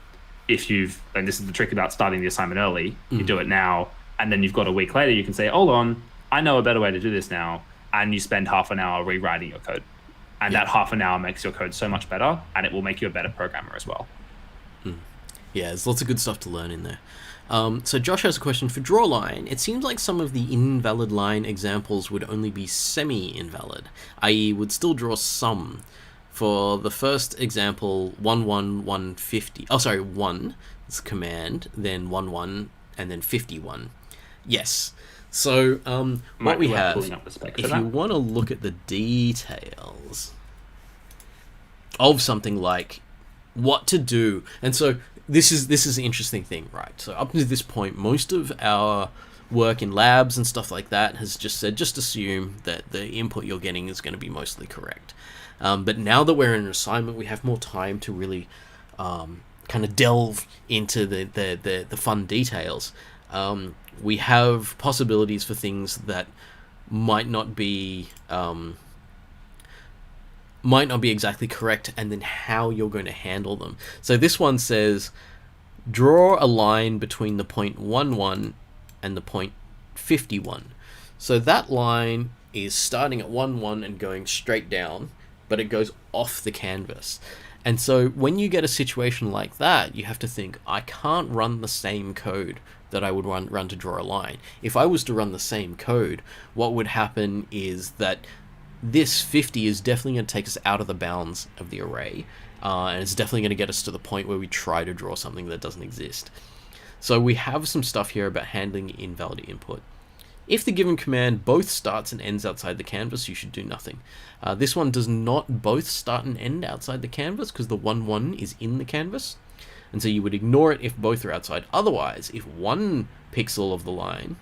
and this is the trick about starting the assignment early, you do it now, and then you've got a week later, you can say, hold on, I know a better way to do this now, and you spend half an hour rewriting your code. And that half an hour makes your code so much better, and it will make you a better programmer as well. Yeah, there's lots of good stuff to learn in there. So Josh has a question for draw line. It seems like some of the invalid line examples would only be semi-invalid, i.e. would still draw some. For the first example, 1, 1, 1, 50. Oh, sorry, 1 is command, then 1, 1, and then 51. Yes. So what we have, if you want to look at the details of something like what to do, and so this is the interesting thing, right? So up to this point, most of our work in labs and stuff like that has just said, just assume that the input you're getting is going to be mostly correct. But now that we're in an assignment, we have more time to really kind of delve into the fun details. We have possibilities for things that might not be exactly correct, and then how you're going to handle them. So this one says, draw a line between the point 11 and the point 51. So that line is starting at 11 and going straight down, but it goes off the canvas. And so when you get a situation like that, you have to think, I can't run the same code that I would run to draw a line. If I was to run the same code, what would happen is that this 50 is definitely going to take us out of the bounds of the array, and it's definitely going to get us to the point where we try to draw something that doesn't exist. So we have some stuff here about handling invalid input. If the given command both starts and ends outside the canvas, you should do nothing. This one does not both start and end outside the canvas because the 1, 1 is in the canvas. And so you would ignore it if both are outside. Otherwise, if one pixel of the line,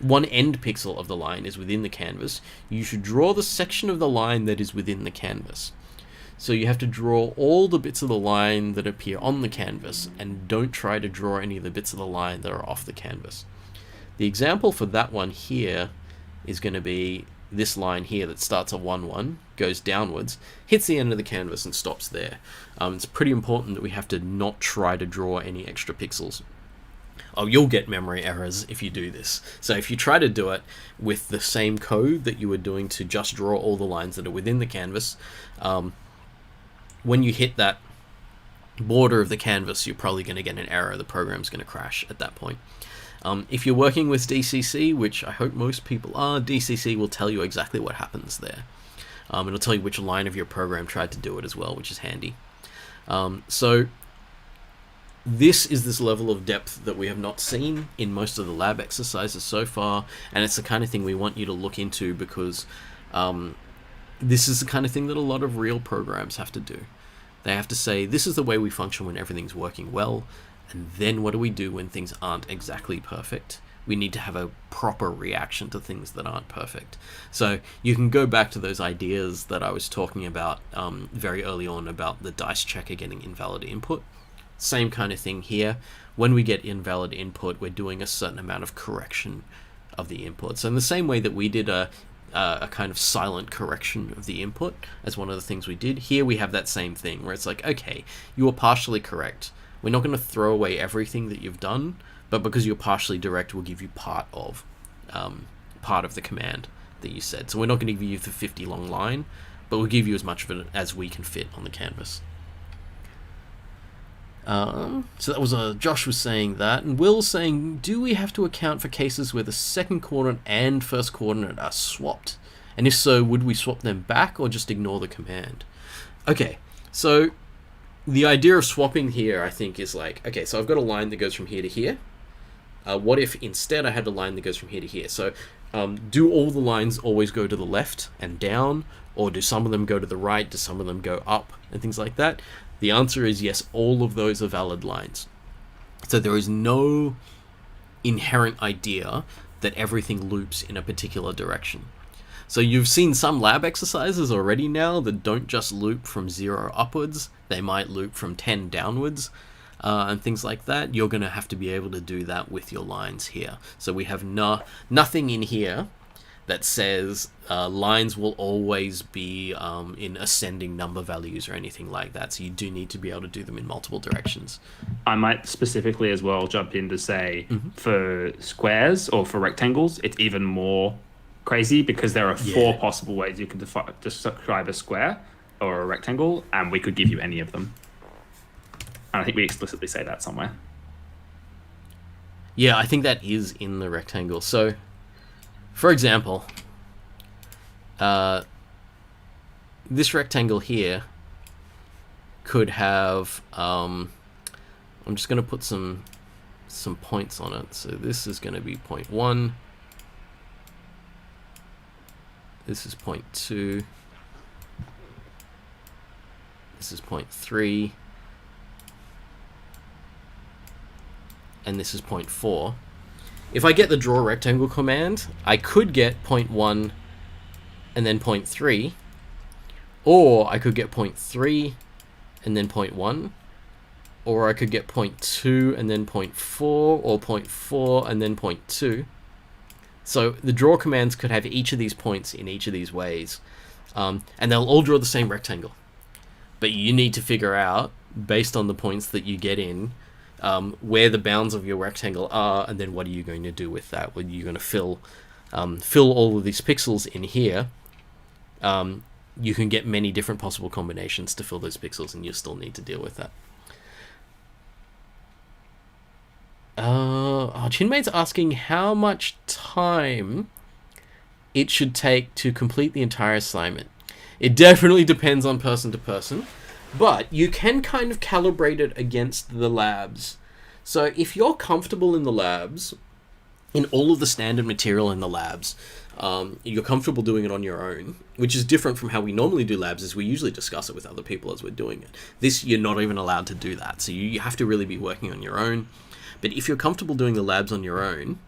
one end pixel of the line is within the canvas, you should draw the section of the line that is within the canvas. So you have to draw all the bits of the line that appear on the canvas, and don't try to draw any of the bits of the line that are off the canvas. The example for that one here is going to be this line here that starts at 1, 1, goes downwards, hits the end of the canvas and stops there. It's pretty important that we have to not try to draw any extra pixels. Oh, you'll get memory errors if you do this. So if you try to do it with the same code that you were doing to just draw all the lines that are within the canvas, when you hit that border of the canvas, you're probably going to get an error. The program's going to crash at that point. If you're working with DCC, which I hope most people are, DCC will tell you exactly what happens there. It'll tell you which line of your program tried to do it as well, which is handy. So this is this level of depth that we have not seen in most of the lab exercises so far, and it's the kind of thing we want you to look into because this is the kind of thing that a lot of real programs have to do. They have to say, this is the way we function when everything's working well, and then what do we do when things aren't exactly perfect? We need to have a proper reaction to things that aren't perfect. So you can go back to those ideas that I was talking about very early on about the dice checker getting invalid input. Same kind of thing here. When we get invalid input, we're doing a certain amount of correction of the input. So in the same way that we did a kind of silent correction of the input as one of the things we did, here we have that same thing where it's like, okay, you were partially correct. We're not going to throw away everything that you've done, but because you're partially direct, we'll give you part of the command that you said. So we're not going to give you the 50 long line, but we'll give you as much of it as we can fit on the canvas. So that was Josh was saying that, and Will's saying, do we have to account for cases where the second coordinate and first coordinate are swapped? And if so, would we swap them back or just ignore the command? Okay, so the idea of swapping here, I think, is like, okay, so I've got a line that goes from here to here. What if instead I had a line that goes from here to here? So do all the lines always go to the left and down, or do some of them go to the right, do some of them go up, and things like that? The answer is yes, all of those are valid lines. So there is no inherent idea that everything loops in a particular direction. So you've seen some lab exercises already now that don't just loop from 0 upwards, they might loop from 10 downwards, and things like that. You're going to have to be able to do that with your lines here. So we have nothing in here that says lines will always be in ascending number values or anything like that. So you do need to be able to do them in multiple directions. I might specifically as well jump in to say for squares or for rectangles, it's even more crazy because there are four Yeah. possible ways you can describe a square or a rectangle, and we could give you any of them. And I think we explicitly say that somewhere. Yeah, I think that is in the rectangle. So, for example, this rectangle here could have... I'm just going to put some points on it. So this is going to be point 1. This is point 2. This is point 3. And this is point 4. If I get the draw rectangle command, I could get point 1 and then point 3. Or I could get point 3 and then point 1. Or I could get point 2 and then point 4, or point 4 and then point 2. So the draw commands could have each of these points in each of these ways. And they'll all draw the same rectangle. But you need to figure out, based on the points that you get in, where the bounds of your rectangle are, and then what are you going to do with that? Are you going to fill all of these pixels in here? You can get many different possible combinations to fill those pixels, and you still need to deal with that. Chinmay's asking how much time it should take to complete the entire assignment. It definitely depends on person to person, but you can kind of calibrate it against the labs. So if you're comfortable in the labs, in all of the standard material in the labs, you're comfortable doing it on your own, which is different from how we normally do labs, is we usually discuss it with other people as we're doing it. This, you're not even allowed to do that, so you have to really be working on your own. But if you're comfortable doing the labs on your own,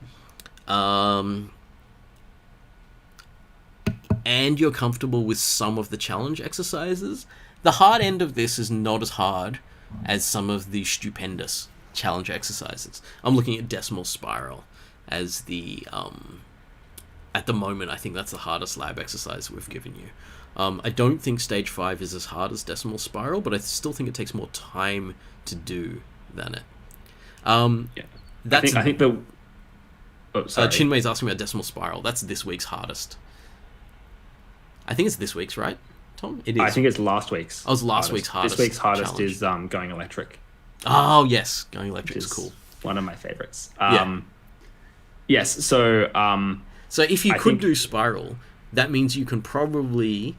and you're comfortable with some of the challenge exercises, the hard end of this is not as hard as some of the stupendous challenge exercises. I'm looking at decimal spiral as the... at the moment, I think that's the hardest lab exercise we've given you. I don't think stage 5 is as hard as decimal spiral, but I still think it takes more time to do than it. That's, I think the... Oh, sorry. Chinmay's asking about decimal spiral. That's this week's hardest. I think it's this week's, right, Tom? It is. I think it's last week's. Oh, it was last week's hardest. This week's hardest challenge. is going electric. Oh, yes. Going electric is cool. One of my favorites. Yeah. Yes, so... so if you could do spiral, that means you're probably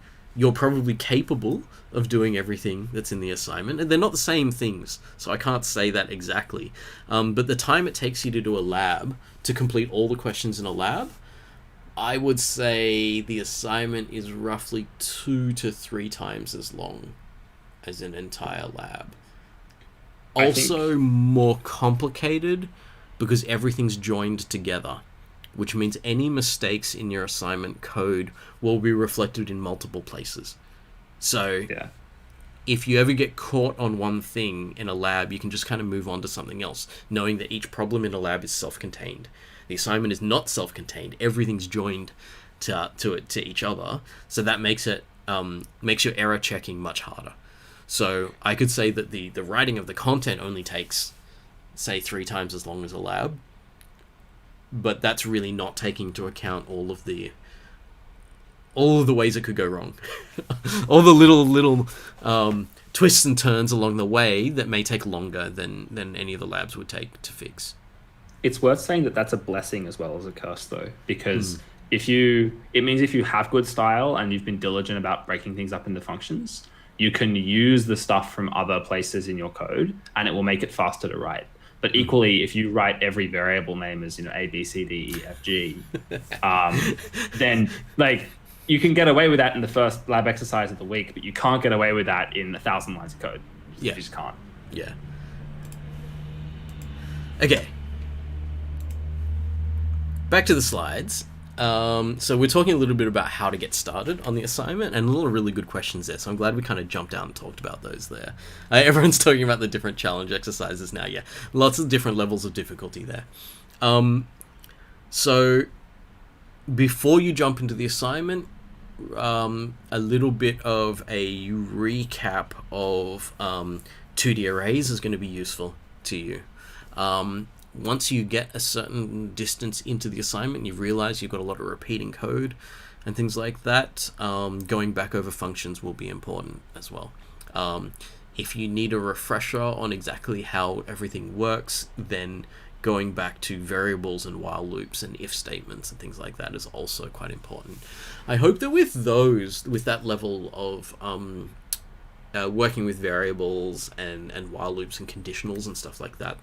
capable of doing everything that's in the assignment. And they're not the same things, so I can't say that exactly. But the time it takes you to do a lab, to complete all the questions in a lab, I would say the assignment is roughly 2 to 3 times as long as an entire lab. Also more complicated because everything's joined together, which means any mistakes in your assignment code will be reflected in multiple places. So if you ever get caught on one thing in a lab, you can just kind of move on to something else, knowing that each problem in a lab is self-contained. The assignment is not self-contained. Everything's joined to each other. So that makes it makes your error checking much harder. So I could say that the writing of the content only takes, say, 3 times as long as a lab. But that's really not taking into account all of the ways it could go wrong. All the little twists and turns along the way that may take longer than any of the labs would take to fix. It's worth saying that that's a blessing as well as a curse, though, because it means if you have good style and you've been diligent about breaking things up into functions, you can use the stuff from other places in your code and it will make it faster to write. But equally, if you write every variable name as, A, B, C, D, E, F, G, then you can get away with that in the first lab exercise of the week, but you can't get away with that in 1,000 lines of code. You just can't. Yeah. Okay. Back to the slides. So we're talking a little bit about how to get started on the assignment, and a lot of really good questions there, so I'm glad we kind of jumped out and talked about those there. Everyone's talking about the different challenge exercises now. Yeah, lots of different levels of difficulty there. So before you jump into the assignment, a little bit of a recap of 2D arrays is going to be useful to you. once you get a certain distance into the assignment, you realize you've got a lot of repeating code and things like that, going back over functions will be important as well. If you need a refresher on exactly how everything works, then going back to variables and while loops and if statements and things like that is also quite important. I hope that with that level of working with variables and while loops and conditionals and stuff like that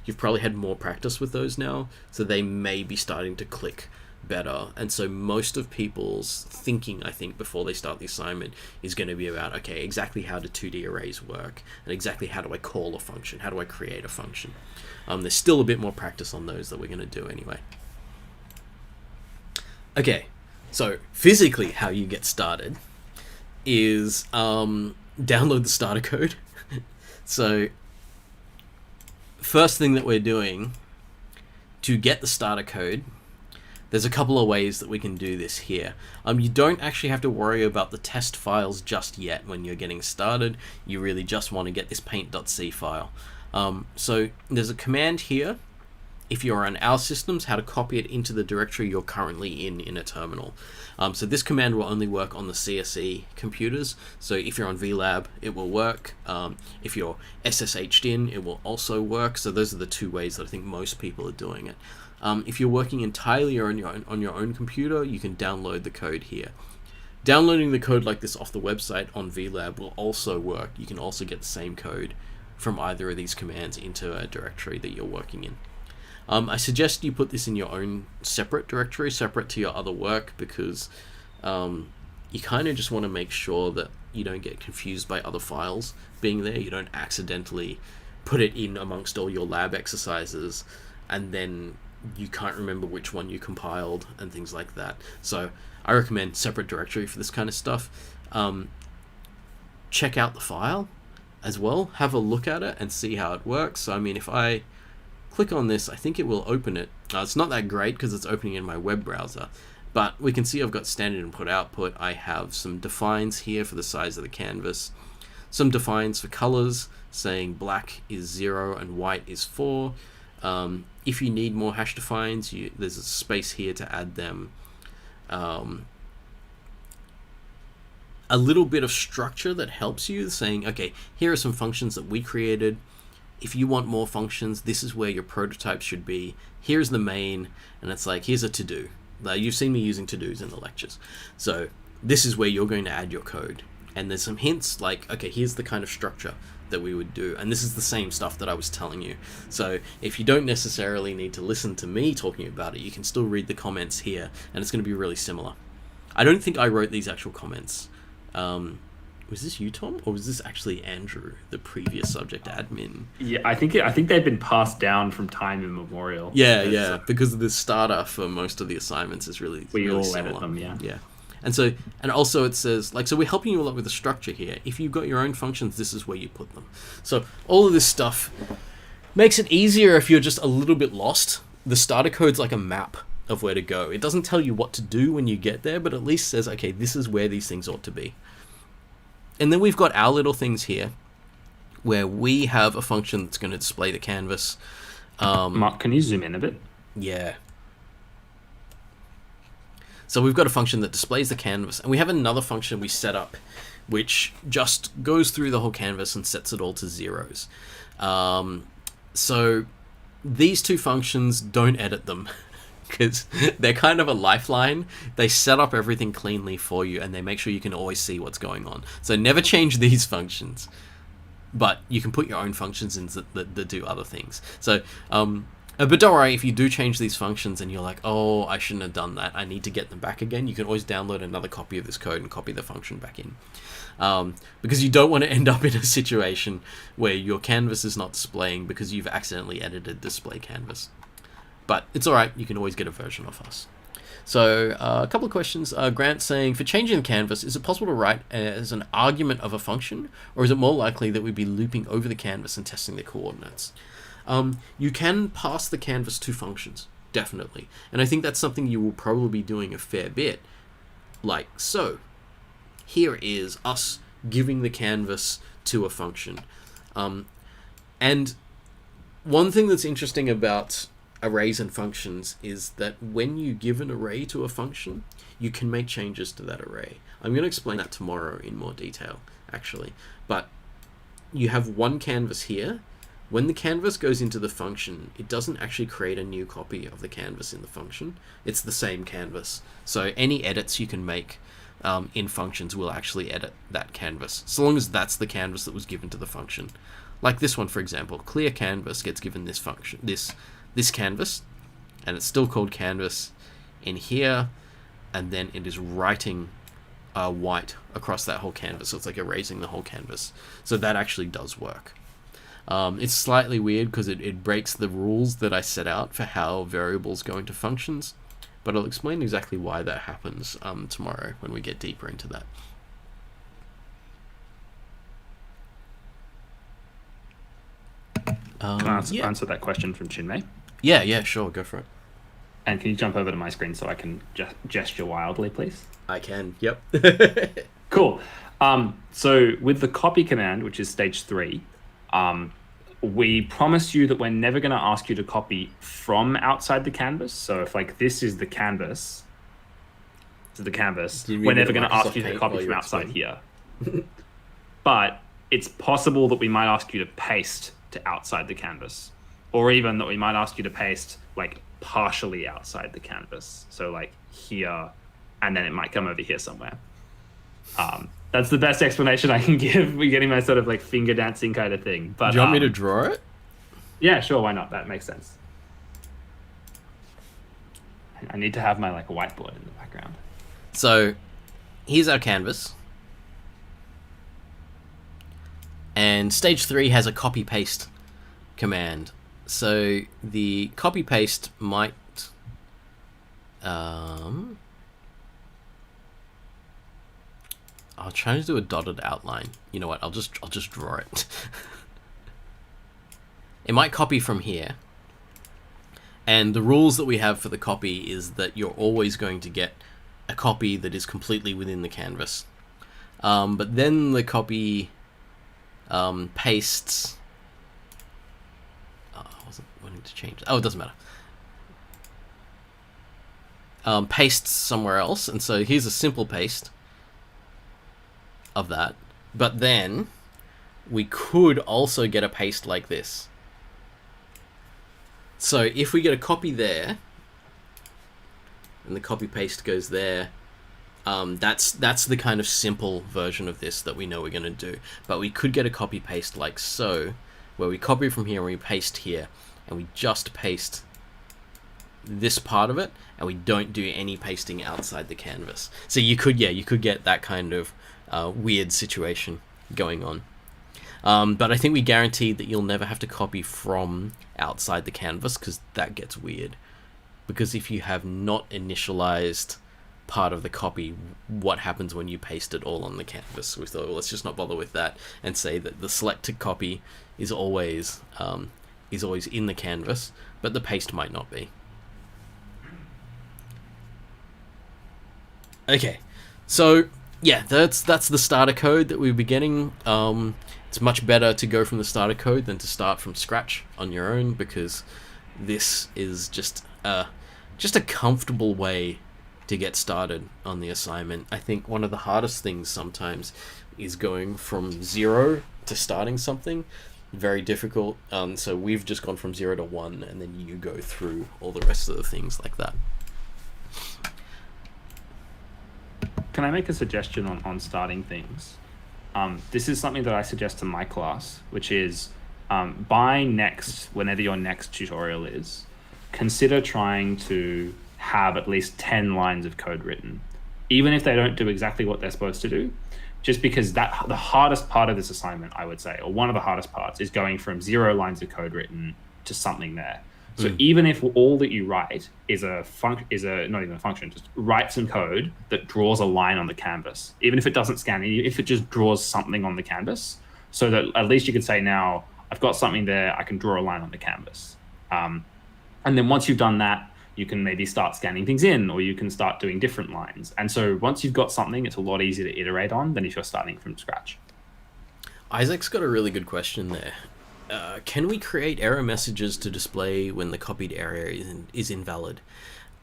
you've probably had more practice with those now, so they may be starting to click better. And so most of people's thinking, I think, before they start the assignment is going to be about, okay, exactly how do 2D arrays work, and exactly how do I call a function, how do I create a function. There's still a bit more practice on those that we're going to do anyway. Okay, so physically how you get started is download the starter code. So first thing that we're doing to get the starter code, there's a couple of ways that we can do this here. You don't actually have to worry about the test files just yet when you're getting started. You really just want to get this paint.c file. So there's a command here, if you're on our systems, how to copy it into the directory you're currently in a terminal. So this command will only work on the CSE computers. So if you're on VLab, it will work. If you're SSH'd in, it will also work. So those are the two ways that I think most people are doing it. If you're working entirely on your own computer, you can download the code here. Downloading the code like this off the website on VLab will also work. You can also get the same code from either of these commands into a directory that you're working in. I suggest you put this in your own separate directory, separate to your other work, because you kind of just want to make sure that you don't get confused by other files being there. You don't accidentally put it in amongst all your lab exercises and then you can't remember which one you compiled and things like that. So I recommend separate directory for this kind of stuff. Check out the file as well, have a look at it and see how it works. So I mean, if I click on this, I think it will open it. It's not that great because it's opening in my web browser, but we can see I've got standard input output. I have some defines here for the size of the canvas, some defines for colors saying black is 0 and white is 4. If you need more hash defines, there's a space here to add them. A little bit of structure that helps you, saying, okay, here are some functions that we created. If you want more functions, this is where your prototype should be. Here's the main, and it's like, here's a to-do. You've seen me using to-dos in the lectures. So this is where you're going to add your code. And there's some hints like, okay, here's the kind of structure that we would do. And this is the same stuff that I was telling you. So if you don't necessarily need to listen to me talking about it, you can still read the comments here, and it's going to be really similar. I don't think I wrote these actual comments. Was this you, Tom, or was this actually Andrew, the previous subject admin? Yeah, I think they've been passed down from time immemorial. Yeah, because the starter for most of the assignments is really we really all similar. edit them, Yeah. And also it says, like, so we're helping you a lot with the structure here. If you've got your own functions, this is where you put them. So all of this stuff makes it easier if you're just a little bit lost. The starter code's like a map of where to go. It doesn't tell you what to do when you get there, but at least says, okay, this is where these things ought to be. And then we've got our little things here where we have a function that's going to display the canvas. Mark, can you zoom in a bit? Yeah. So we've got a function that displays the canvas, and we have another function we set up which just goes through the whole canvas and sets it all to zeros. So these two functions, don't edit them because they're kind of a lifeline. They set up everything cleanly for you, and they make sure you can always see what's going on. So never change these functions, but you can put your own functions in that do other things. So but don't worry, if you do change these functions and you're like, oh, I shouldn't have done that, I need to get them back again, you can always download another copy of this code and copy the function back in. Because you don't want to end up in a situation where your canvas is not displaying because you've accidentally edited display canvas. But it's alright, you can always get a version of us. So a couple of questions. Grant saying, for changing the canvas, is it possible to write as an argument of a function, or is it more likely that we'd be looping over the canvas and testing the coordinates? You can pass the canvas to functions, definitely. And I think that's something you will probably be doing a fair bit. Like so. Here is us giving the canvas to a function. And one thing that's interesting about arrays and functions is that when you give an array to a function, you can make changes to that array. I'm going to explain that tomorrow in more detail, actually. But you have one canvas here. When the canvas goes into the function, it doesn't actually create a new copy of the canvas in the function. It's the same canvas. So any edits you can make in functions will actually edit that canvas, so long as that's the canvas that was given to the function. Like this one, for example, clear canvas gets given this function, this canvas, and it's still called canvas in here, and then it is writing white across that whole canvas, so it's like erasing the whole canvas. So that actually does work. It's slightly weird because it breaks the rules that I set out for how variables go into functions, but I'll explain exactly why that happens tomorrow when we get deeper into that. Can I answer that question from Chinmay? Yeah, sure, go for it. And can you jump over to my screen so I can gesture wildly, please? I can, yep. Cool. So with the copy command, which is stage 3, we promise you that we're never going to ask you to copy from outside the canvas. So if like this is the canvas, we're never going to ask you to copy from outside here. But it's possible that we might ask you to paste to outside the canvas, or even that we might ask you to paste like partially outside the canvas. So like here, and then it might come over here somewhere. That's the best explanation I can give. We're getting my sort of like finger dancing kind of thing. But do you want me to draw it? Yeah, sure. Why not? That makes sense. I need to have my like whiteboard in the background. So here's our canvas. And stage 3 has a copy paste command. So the copy paste might I'll try to do a dotted outline. You know what? I'll just draw it. It might copy from here. And the rules that we have for the copy is that you're always going to get a copy that is completely within the canvas. But then the copy pastes. Oh, I wasn't wanting to change. Oh, it doesn't matter. Pastes somewhere else, and so here's a simple paste of that. But then we could also get a paste like this. So if we get a copy there, and the copy paste goes there, that's the kind of simple version of this that we know we're going to do. But we could get a copy paste like so, where we copy from here and we paste here, and we just paste this part of it, and we don't do any pasting outside the canvas. So you could get that kind of weird situation going on. But I think we guaranteed that you'll never have to copy from outside the canvas, because that gets weird. Because if you have not initialized part of the copy, what happens when you paste it all on the canvas? We thought, well, let's just not bother with that and say that the selected copy is always in the canvas, but the paste might not be. Okay, so yeah, that's the starter code that we'll be getting. It's much better to go from the starter code than to start from scratch on your own, because this is just a comfortable way to get started on the assignment. I think one of the hardest things sometimes is going from 0 to starting something. Very difficult. So we've just gone from 0 to 1, and then you go through all the rest of the things like that. Can I make a suggestion on starting things? This is something that I suggest to my class, which is whenever your next tutorial is, consider trying to have at least 10 lines of code written, even if they don't do exactly what they're supposed to do, just because the hardest part of this assignment, I would say, or one of the hardest parts, is going from 0 lines of code written to something there. So even if all that you write is not even a function, just write some code that draws a line on the canvas, even if it doesn't scan, if it just draws something on the canvas, so that at least you could say, now I've got something there, I can draw a line on the canvas. And then once you've done that, you can maybe start scanning things in, or you can start doing different lines. And so once you've got something, it's a lot easier to iterate on than if you're starting from scratch. Isaac's got a really good question there. can we create error messages to display when the copied error is invalid?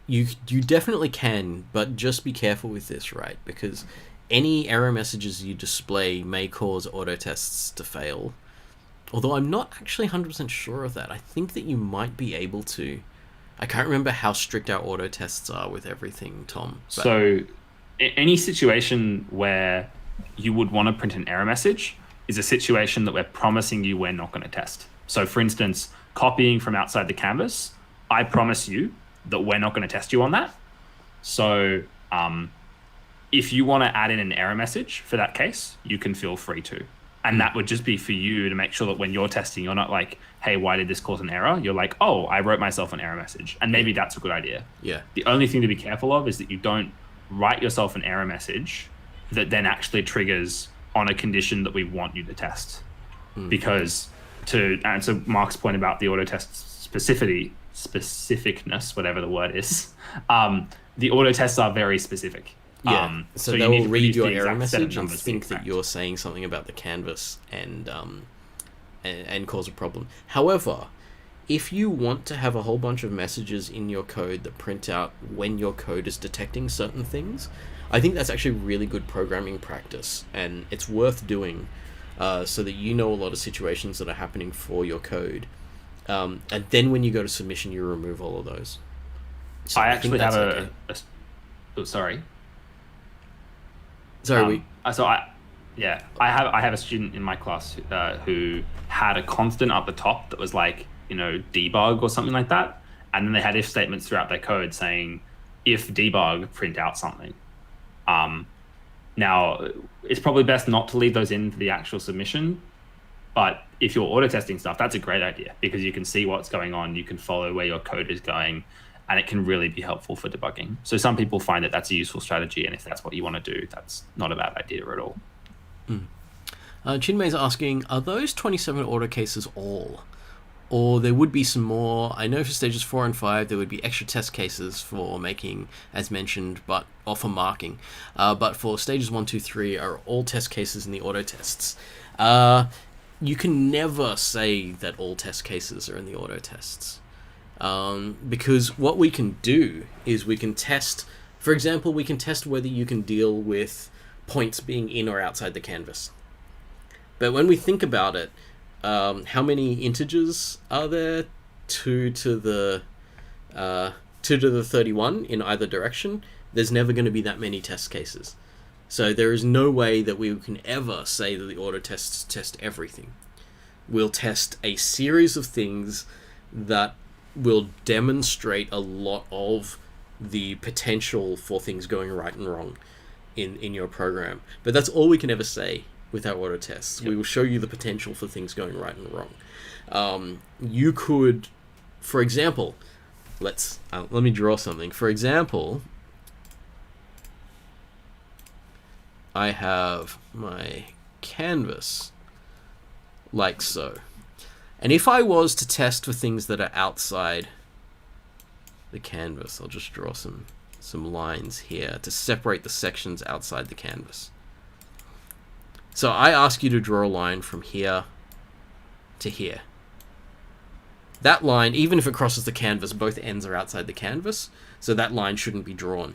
You definitely can, but just be careful with this, right? Because any error messages you display may cause auto tests to fail. Although I'm not actually 100% sure of that. I think that you might be able to. I can't remember how strict our auto tests are with everything, Tom. But... So any situation where you would want to print an error message is a situation that we're promising you we're not going to test. So for instance, copying from outside the canvas, I promise you that we're not going to test you on that. So if you want to add in an error message for that case, you can feel free to. And that would just be for you to make sure that when you're testing, you're not like, hey, why did this cause an error? You're like, oh, I wrote myself an error message. And maybe that's a good idea. Yeah. The only thing to be careful of is that you don't write yourself an error message that then actually triggers on a condition that we want you to test. Because to answer Mark's point about the auto test specificness, whatever the word is, the auto tests are very specific. Yeah, so they will read your error message and think that you're saying something about the canvas and cause a problem. However, if you want to have a whole bunch of messages in your code that print out when your code is detecting certain things, I think that's actually really good programming practice, and it's worth doing so that you know a lot of situations that are happening for your code. And then when you go to submission, you remove all of those. So I actually have sorry. Sorry, I have a student in my class who had a constant up the top that was like, debug or something like that, and then they had if statements throughout their code saying, if debug, print out something. Now it's probably best not to leave those in for the actual submission, but if you're auto testing stuff, that's a great idea because you can see what's going on, you can follow where your code is going, and it can really be helpful for debugging. So some people find that that's a useful strategy, and if that's what you want to do, that's not a bad idea at all. Chinmay's asking, are those 27 auto cases all? Or there would be some more. I know for stages 4 and 5, there would be extra test cases for making, as mentioned, or for marking. But for stages 1, 2, 3 are all test cases in the auto tests. You can never say that all test cases are in the auto tests. Because what we can do is we can test, for example, we can test whether you can deal with points being in or outside the canvas. But when we think about it, how many integers are there? 2 to the 31 in either direction. There's never going to be that many test cases. So there is no way that we can ever say that the auto tests test everything. We'll test a series of things that will demonstrate a lot of the potential for things going right and wrong in your program. But that's all we can ever say with our auto tests. Yep. We will show you the potential for things going right and wrong. You could, for example, let me draw something. For example, I have my canvas like so. And if I was to test for things that are outside the canvas, I'll just draw some lines here to separate the sections outside the canvas. So I ask you to draw a line from here to here. That line, even if it crosses the canvas, both ends are outside the canvas, so that line shouldn't be drawn.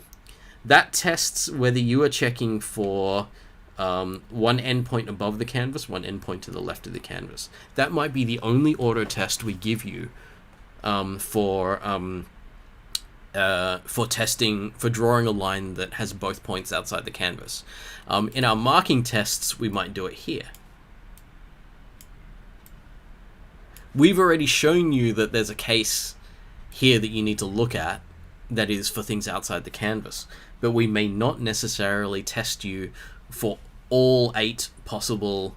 That tests whether you are checking for one endpoint above the canvas, one endpoint to the left of the canvas. That might be the only auto test we give you for testing, for drawing a line that has both points outside the canvas. In our marking tests, we might do it here. We've already shown you that there's a case here that you need to look at that is for things outside the canvas, but we may not necessarily test you for all 8 possible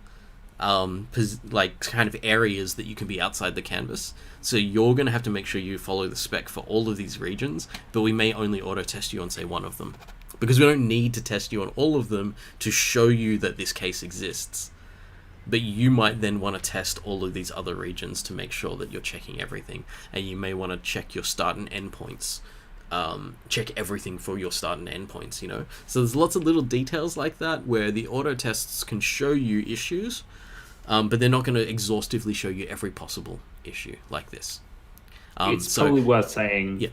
kind of areas that you can be outside the canvas. So you're going to have to make sure you follow the spec for all of these regions, but we may only auto test you on, say, one of them, because we don't need to test you on all of them to show you that this case exists. But you might then want to test all of these other regions to make sure that you're checking everything, and you may want to check your start and end points. Check everything for your start and end points, So there's lots of little details like that where the auto tests can show you issues, but they're not going to exhaustively show you every possible issue like this. It's probably worth saying yeah.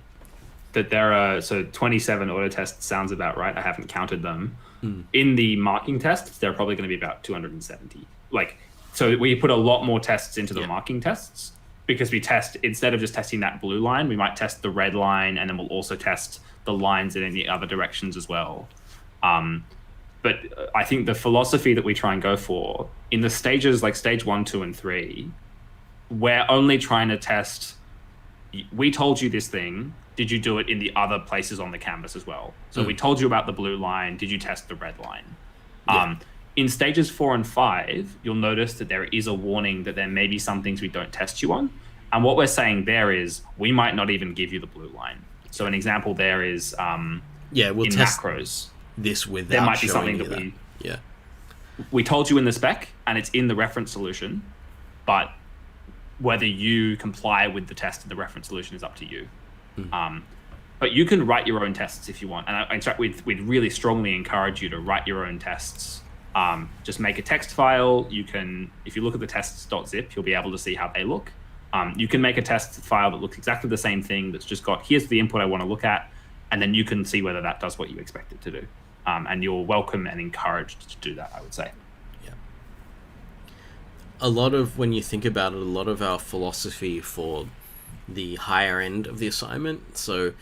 that there are 27 auto tests sounds about right. I haven't counted them. In the marking tests, there are probably going to be about 270. So we put a lot more tests into the marking tests because we test, instead of just testing that blue line, we might test the red line, and then we'll also test the lines in the other directions as well. But I think the philosophy that we try and go for in the stages like stage 1, 2, and 3, we're only trying to test, we told you this thing, did you do it in the other places on the canvas as well? So we told you about the blue line, did you test the red line? In stages 4 and 5, you'll notice that there is a warning that there may be some things we don't test you on. And what we're saying there is we might not even give you the blue line. So an example there is we'll in test macros. This without there might be showing something that we told you in the spec and it's in the reference solution, but whether you comply with the test in the reference solution is up to you. But you can write your own tests if you want. And in fact, we'd really strongly encourage you to write your own tests. Just make a text file. You can, if you look at the tests.zip, you'll be able to see how they look. You can make a test file that looks exactly the same thing, that's just got, here's the input I want to look at, and then you can see whether that does what you expect it to do. And you're welcome and encouraged to do that, I would say. Yeah. A lot of, when you think about it, a lot of our philosophy for the higher end of the assignment, so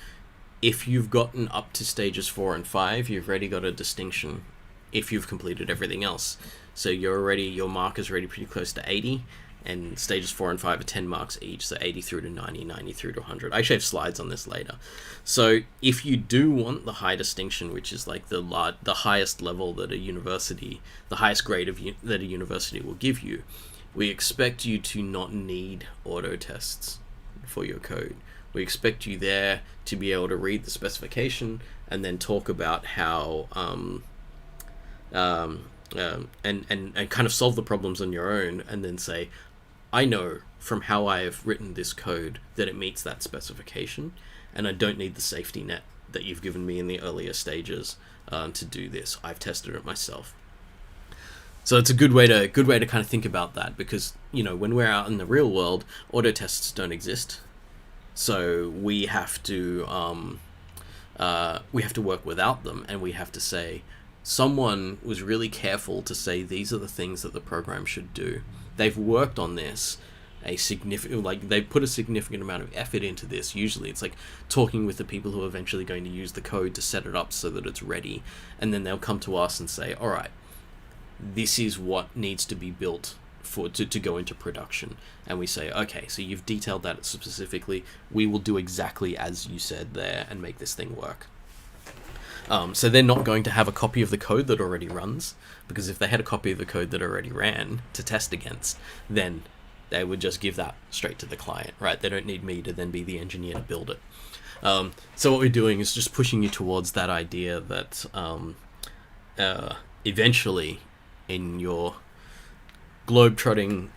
if you've gotten up to stages 4 and 5, you've already got a distinction if you've completed everything else. So your mark is already pretty close to 80, and stages 4 and 5 are 10 marks each, so 80 through to 90, 90 through to 100. I actually have slides on this later. So if you do want the high distinction, which is like the highest level that a university, the highest grade that a university will give you, we expect you to not need auto tests for your code. We expect you there to be able to read the specification and then talk about how and kind of solve the problems on your own, and then say, I know from how I have written this code that it meets that specification, and I don't need the safety net that you've given me in the earlier stages to do this. I've tested it myself. So it's a good way to kind of think about that, because when we're out in the real world, auto tests don't exist. So we have to work without them, and we have to say, someone was really careful to say these are the things that the program should do. They've worked on this they put a significant amount of effort into this. Usually it's like talking with the people who are eventually going to use the code to set it up so that it's ready, and then they'll come to us and say, all right, this is what needs to be built to go into production. And we say, okay, so you've detailed that specifically, we will do exactly as you said there and make this thing work. So they're not going to have a copy of the code that already runs, because if they had a copy of the code that already ran to test against, then they would just give that straight to the client, right? They don't need me to then be the engineer to build it. So what we're doing is just pushing you towards that idea that eventually in your globe-trotting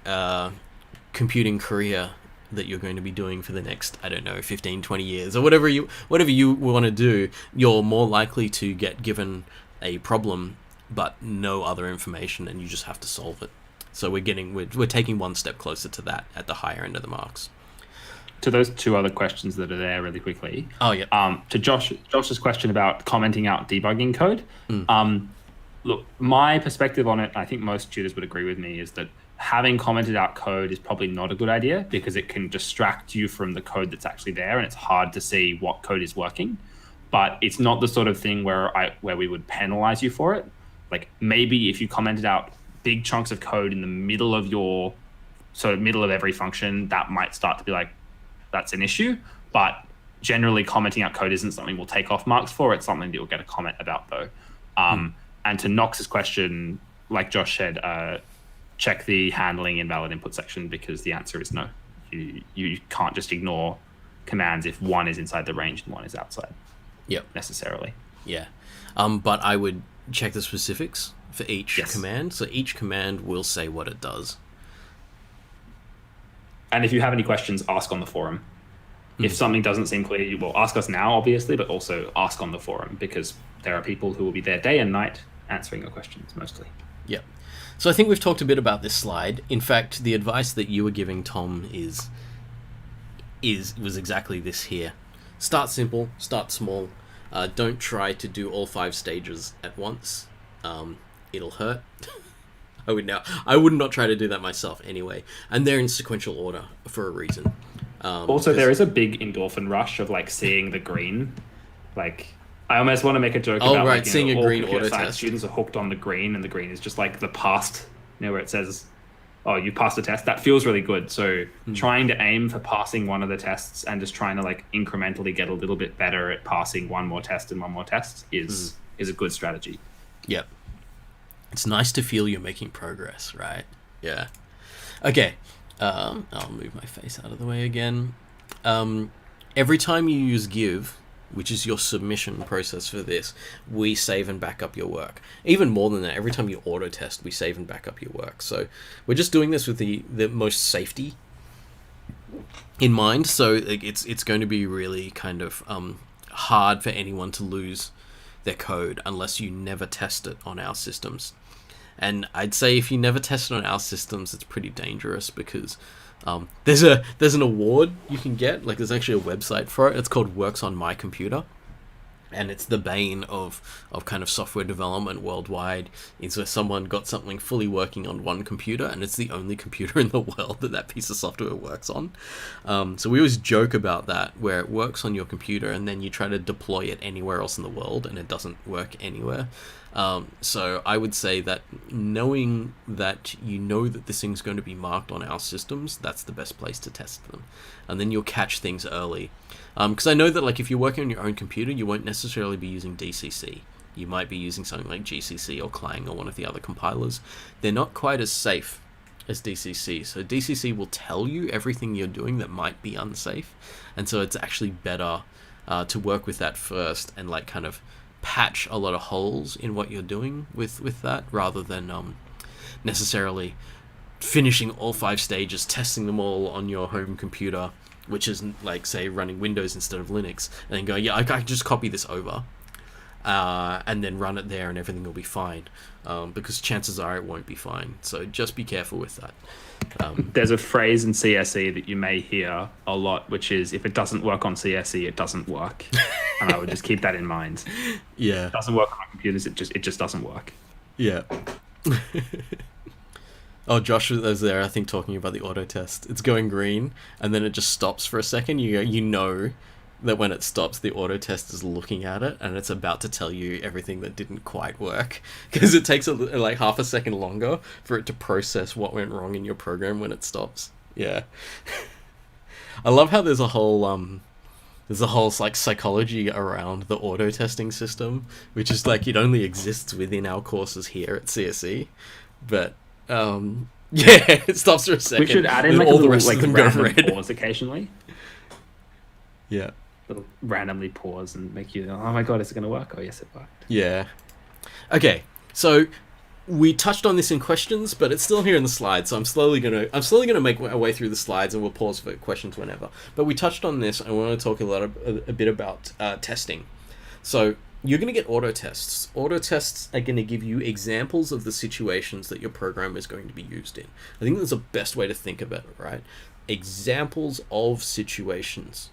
computing career that you're going to be doing for the next, 15, 20 years, or whatever you want to do, you're more likely to get given a problem but no other information, and you just have to solve it. So we're taking one step closer to that at the higher end of the marks. To those two other questions that are there really quickly. Oh, yeah. To Josh's question about commenting out debugging code. Look, my perspective on it, I think most tutors would agree with me, is that having commented out code is probably not a good idea, because it can distract you from the code that's actually there, and it's hard to see what code is working. But it's not the sort of thing where we would penalize you for it. Like, maybe if you commented out big chunks of code in the middle of middle of every function, that might start to be like, that's an issue. But generally, commenting out code isn't something we'll take off marks for. It's something that you'll get a comment about, though. And to Knox's question, like Josh said, check the handling invalid input section, because the answer is no. You can't just ignore commands if one is inside the range and one is outside. Yep. Necessarily. Yeah. But I would check the specifics for each command. So each command will say what it does. And if you have any questions, ask on the forum. If something doesn't seem clear, well, ask us now, obviously, but also ask on the forum, because there are people who will be there day and night answering your questions mostly. Yep. So I think we've talked a bit about this slide. In fact, the advice that you were giving, Tom, was exactly this here. Start simple, start small. Don't try to do all 5 stages at once. It'll hurt. I would not try to do that myself anyway. And they're in sequential order for a reason. Also, there is a big endorphin rush of like seeing the green. Like, I almost want to make a joke about right, like, seeing a green auto science test. students are hooked on the green, and the green is just like the past, where it says, "Oh, you passed the test." That feels really good. So trying to aim for passing one of the tests and just trying to like incrementally get a little bit better at passing one more test and one more test is a good strategy. Yep. It's nice to feel you're making progress, right? Yeah. Okay. I'll move my face out of the way again. Every time you use give, which is your submission process for this, we save and back up your work. Even more than that, every time you auto test, we save and back up your work. So we're just doing this with the most safety in mind. So it's going to be really kind of hard for anyone to lose their code unless you never test it on our systems. And I'd say if you never test it on our systems, it's pretty dangerous because there's an award you can get. Like, there's actually a website for it. It's called Works on My Computer, and it's the bane of kind of software development worldwide. Is where someone got something fully working on one computer, and it's the only computer in the world that piece of software works on. So we always joke about that, where it works on your computer, and then you try to deploy it anywhere else in the world, and it doesn't work anywhere. So I would say that knowing that that this thing's going to be marked on our systems, that's the best place to test them. And then you'll catch things early. Because I know that like if you're working on your own computer, you won't necessarily be using DCC. You might be using something like GCC or Clang or one of the other compilers. They're not quite as safe as DCC. So DCC will tell you everything you're doing that might be unsafe. And so it's actually better to work with that first and like kind of patch a lot of holes in what you're doing with that, rather than necessarily finishing all 5 stages, testing them all on your home computer, which is like, say, running Windows instead of Linux, and then go, yeah, I can just copy this over and then run it there and everything will be fine, because chances are it won't be fine. So just be careful with that. There's a phrase in CSE that you may hear a lot, which is, if it doesn't work on CSE, it doesn't work. And I would just keep that in mind. Yeah. It doesn't work on computers, it just doesn't work. Yeah. Oh, Josh was there, I think, talking about the auto test. It's going green, and then it just stops for a second. You know that when it stops, the auto test is looking at it, and it's about to tell you everything that didn't quite work, because it takes like half a second longer for it to process what went wrong in your program when it stops. Yeah. I love how there's a whole like psychology around the auto testing system, which is like it only exists within our courses here at CSE, but yeah, it stops for a second. We should add in like all the rest like of them random pause occasionally. Yeah. It'll randomly pause and make you, oh my god, is it going to work? Oh yes, it worked. Yeah. Okay, so we touched on this in questions, but it's still here in the slides. So I'm slowly gonna make our way through the slides, and we'll pause for questions whenever. But we touched on this. I want to talk a bit about testing. So you're going to get auto tests. Auto tests are going to give you examples of the situations that your program is going to be used in. I think that's the best way to think about it, right? Examples of situations.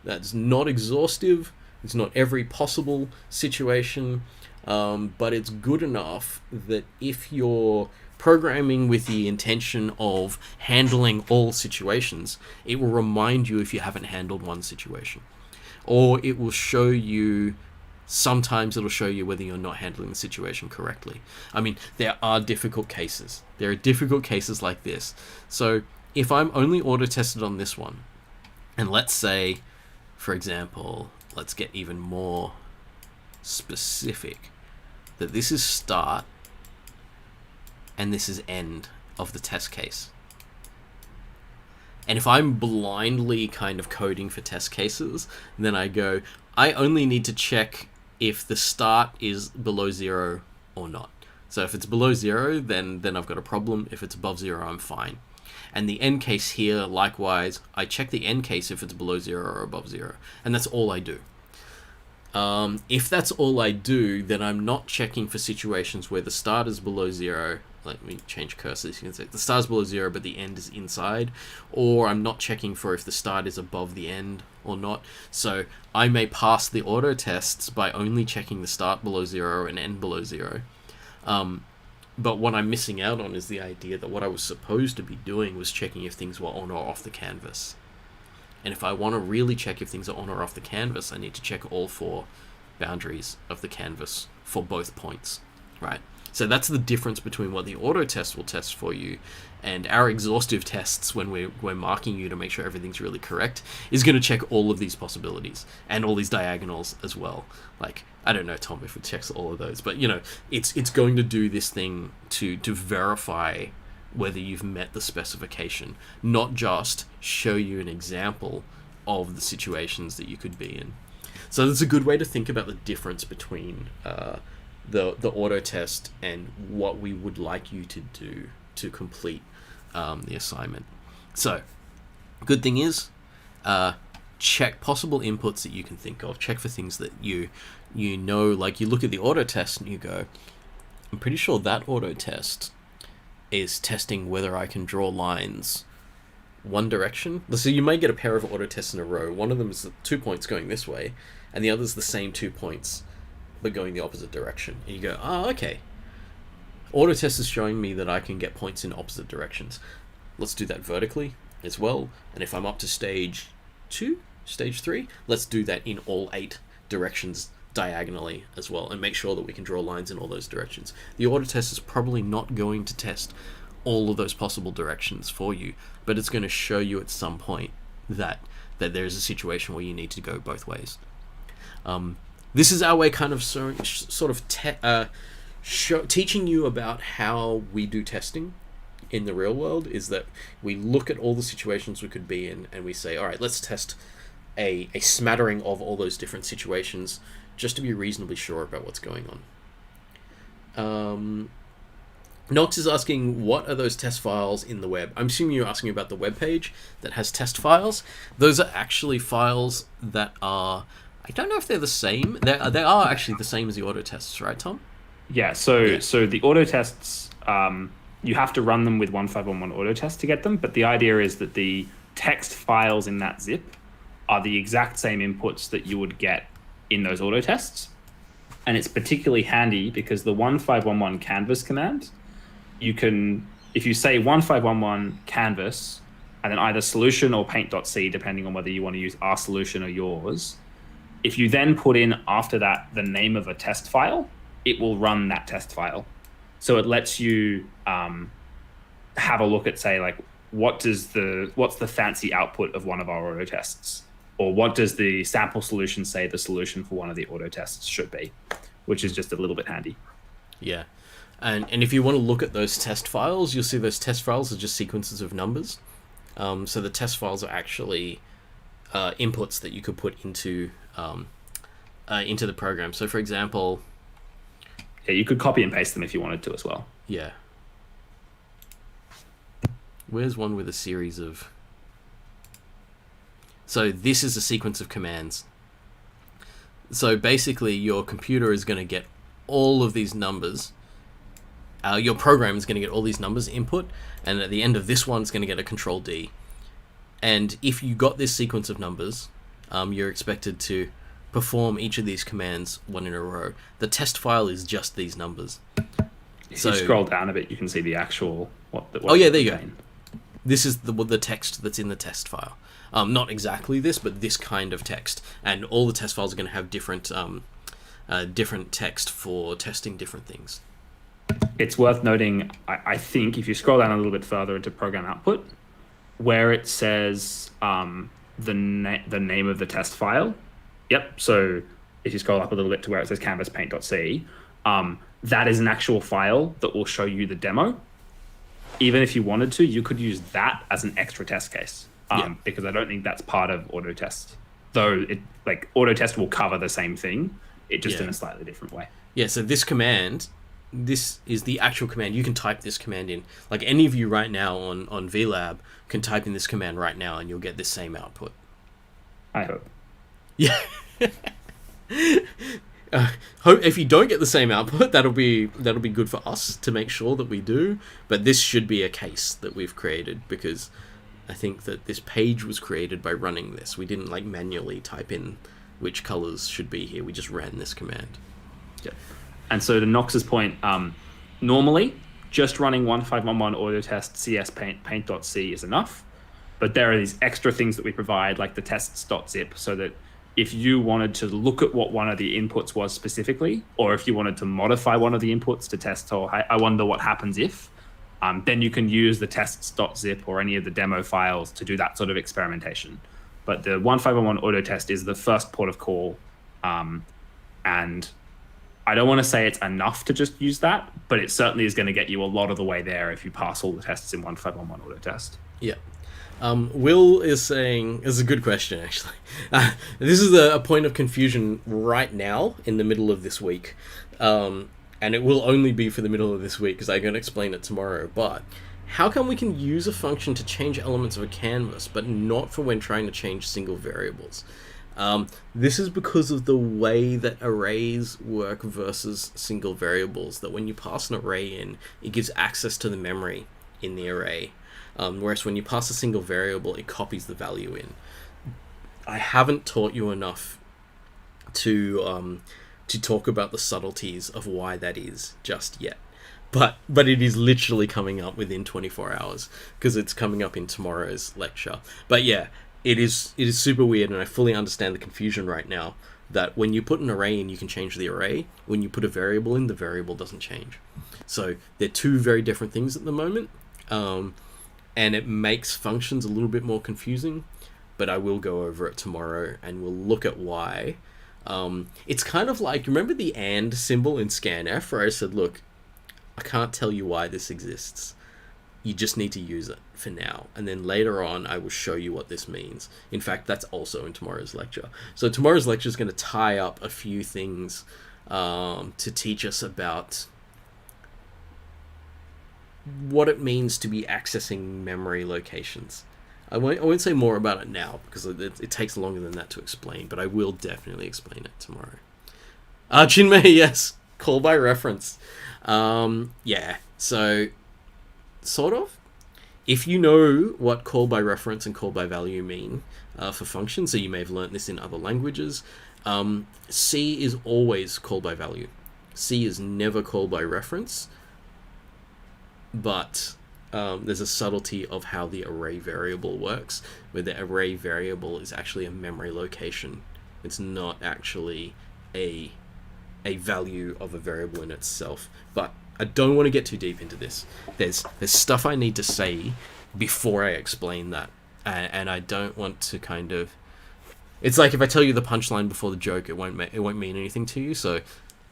That's not exhaustive. It's not every possible situation, but it's good enough that if you're programming with the intention of handling all situations, it will remind you if you haven't handled one situation. Or it will show you, sometimes it'll show you whether you're not handling the situation correctly. I mean, there are difficult cases. There are difficult cases like this. So if I'm only auto-tested on this one, and let's say, for example, let's get even more specific, that this is start and this is end of the test case. And if I'm blindly kind of coding for test cases, then I go, I only need to check if the start is below 0 or not. So if it's below 0, then I've got a problem. If it's above 0, I'm fine. And the end case here, likewise, I check the end case if it's below 0 or above 0. And that's all I do. If that's all I do, then I'm not checking for situations where the start is below 0, let me change cursors. You can say the start's below 0, but the end is inside, or I'm not checking for if the start is above the end or not. So I may pass the auto tests by only checking the start below 0 and end below 0. But what I'm missing out on is the idea that what I was supposed to be doing was checking if things were on or off the canvas. And if I want to really check if things are on or off the canvas, I need to check all 4 boundaries of the canvas for both points, right? So that's the difference between what the auto test will test for you and our exhaustive tests when we're marking you to make sure everything's really correct is going to check all of these possibilities and all these diagonals as well. Like, I don't know, Tom, if it checks all of those, but it's going to do this thing to verify whether you've met the specification, not just show you an example of the situations that you could be in. So that's a good way to think about the difference between the auto test and what we would like you to do to complete the assignment. So, good thing is, check possible inputs that you can think of. Check for things that you know, like you look at the auto test and you go, I'm pretty sure that auto test is testing whether I can draw lines one direction. So you may get a pair of auto tests in a row. One of them is the 2 points going this way, and the other is the same 2 points but going the opposite direction. And you go, okay. Auto test is showing me that I can get points in opposite directions. Let's do that vertically as well. And if I'm up to stage 2, stage 3, let's do that in all 8 directions diagonally as well, and make sure that we can draw lines in all those directions. The auto test is probably not going to test all of those possible directions for you, but it's going to show you at some point that there's a situation where you need to go both ways. This is our way kind of sort of teaching you about how we do testing in the real world, is that we look at all the situations we could be in and we say, all right, let's test a smattering of all those different situations just to be reasonably sure about what's going on. Nox is asking, what are those test files in the web? I'm assuming you're asking about the web page that has test files. Those are actually files that are, I don't know if they're the same. They are actually the same as the auto tests, right, Tom? Yeah, so the auto tests, you have to run them with 1511 auto test to get them, but the idea is that the text files in that zip are the exact same inputs that you would get in those auto tests. And it's particularly handy because the 1511 canvas command, you can, if you say 1511 canvas and then either solution or paint.c, depending on whether you want to use our solution or yours, if you then put in after that the name of a test file, it will run that test file. So it lets you have a look at, say, like, what's the fancy output of one of our auto tests? Or what does the sample solution say the solution for one of the auto tests should be? Which is just a little bit handy. Yeah. And if you want to look at those test files, you'll see those test files are just sequences of numbers. So the test files are actually inputs that you could put into the program. So, for example... Yeah, you could copy and paste them if you wanted to as well. Yeah. Where's one with a series of... So this is a sequence of commands. So basically your computer is going to get all of these numbers. Your program is going to get all these numbers input, and at the end of this one it's going to get a control D. And if you got this sequence of numbers, you're expected to perform each of these commands one in a row. The test file is just these numbers. If you scroll down a bit, you can see the actual... Oh yeah, there you go. This is the text that's in the test file. Not exactly this, but this kind of text. And all the test files are going to have different text for testing different things. It's worth noting, I think, if you scroll down a little bit further into program output, where it says the name of the test file. Yep. So if you scroll up a little bit to where it says canvas.paint.c, that is an actual file that will show you the demo. Even if you wanted to, you could use that as an extra test case, because I don't think that's part of auto test. Though auto test will cover the same thing, it just in a slightly different way. Yeah. So this command, this is the actual command. You can type this command in. Like any of you right now on VLab can type in this command right now, and you'll get this same output. I hope. Yeah. if you don't get the same output, that'll be good for us to make sure that we do. But this should be a case that we've created, because I think that this page was created by running this. We didn't like manually type in which colors should be here. We just ran this command. Yeah. And so to Knox's point, normally just running 1511 autotest CSPaint paint.c is enough. But there are these extra things that we provide, like the tests.zip, so that if you wanted to look at what one of the inputs was specifically, or if you wanted to modify one of the inputs to test, or I wonder what happens if, then you can use the tests.zip or any of the demo files to do that sort of experimentation. But the 1511 autotest is the first port of call. And I don't want to say it's enough to just use that, but it certainly is going to get you a lot of the way there if you pass all the tests in 1511 autotest. Yeah. Will is saying, this is a good question actually. This is a point of confusion right now in the middle of this week. And it will only be for the middle of this week because I'm going to explain it tomorrow. But how come we can use a function to change elements of a canvas, but not for when trying to change single variables? This is because of the way that arrays work versus single variables, that when you pass an array in, it gives access to the memory in the array. Whereas when you pass a single variable, it copies the value in. I haven't taught you enough to talk about the subtleties of why that is just yet. But it is literally coming up within 24 hours, because it's coming up in tomorrow's lecture. But yeah, it is super weird, and I fully understand the confusion right now, that when you put an array in, you can change the array. When you put a variable in, the variable doesn't change. So they're two very different things at the moment. And it makes functions a little bit more confusing, but I will go over it tomorrow and we'll look at why. It's kind of like, remember the AND symbol in scanf, where I said, look, I can't tell you why this exists. You just need to use it for now. And then later on, I will show you what this means. In fact, that's also in tomorrow's lecture. So tomorrow's lecture is going to tie up a few things to teach us about what it means to be accessing memory locations. I won't say more about it now, because it takes longer than that to explain, but I will definitely explain it tomorrow. Chinmay, yes, call by reference. Yeah, so sort of. If you know what call by reference and call by value mean for functions, so you may have learnt this in other languages, C is always call by value. C is never call by reference. But there's a subtlety of how the array variable works, where the array variable is actually a memory location. It's not actually a value of a variable in itself. But I don't want to get too deep into this. There's stuff I need to say before I explain that, and I don't want to kind of. It's like if I tell you the punchline before the joke, it won't mean anything to you. So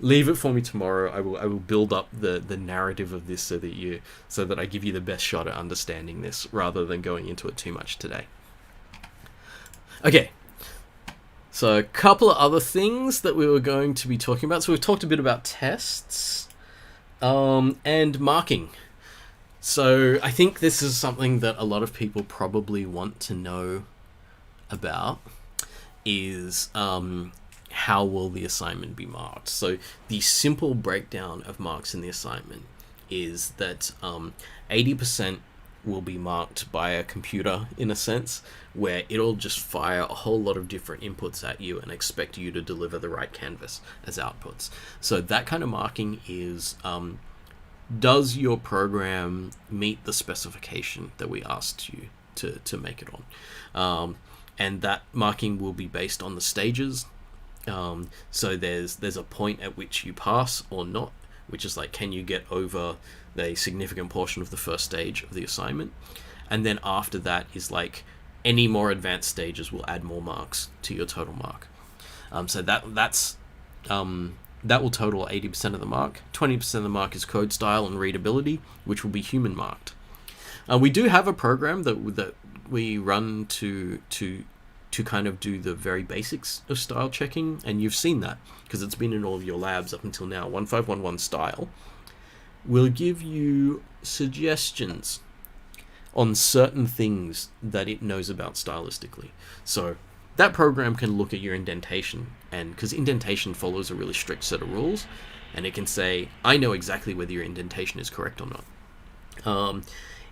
leave it for me tomorrow. I will build up the narrative of this so that I give you the best shot at understanding this, rather than going into it too much today. Okay. So a couple of other things that we were going to be talking about. So we've talked a bit about tests and marking. So I think this is something that a lot of people probably want to know about, is how will the assignment be marked? So the simple breakdown of marks in the assignment is that 80% will be marked by a computer, in a sense, where it'll just fire a whole lot of different inputs at you and expect you to deliver the right canvas as outputs. So that kind of marking is, does your program meet the specification that we asked you to make it on? And that marking will be based on the stages. So there's a point at which you pass or not, which is like, can you get over the significant portion of the first stage of the assignment? And then after that is like, any more advanced stages will add more marks to your total mark. So that will total 80% of the mark. 20% of the mark is code style and readability, which will be human marked. We do have a program that we run to kind of do the very basics of style checking, and you've seen that because it's been in all of your labs up until now. 1511 style will give you suggestions on certain things that it knows about stylistically. So that program can look at your indentation and because indentation follows a really strict set of rules, and it can say, I know exactly whether your indentation is correct or not.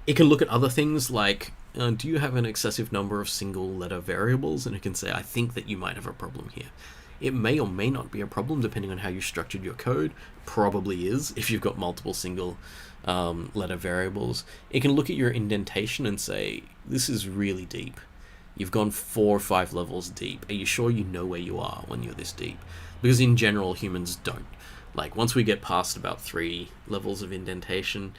It can look at other things like, do you have an excessive number of single letter variables? And it can say, I think that you might have a problem here. It may or may not be a problem depending on how you structured your code. Probably is if you've got multiple single letter variables. It can look at your indentation and say, this is really deep. You've gone 4 or 5 levels deep. Are you sure you know where you are when you're this deep? Because in general, humans don't. Like, once we get past about 3 levels of indentation,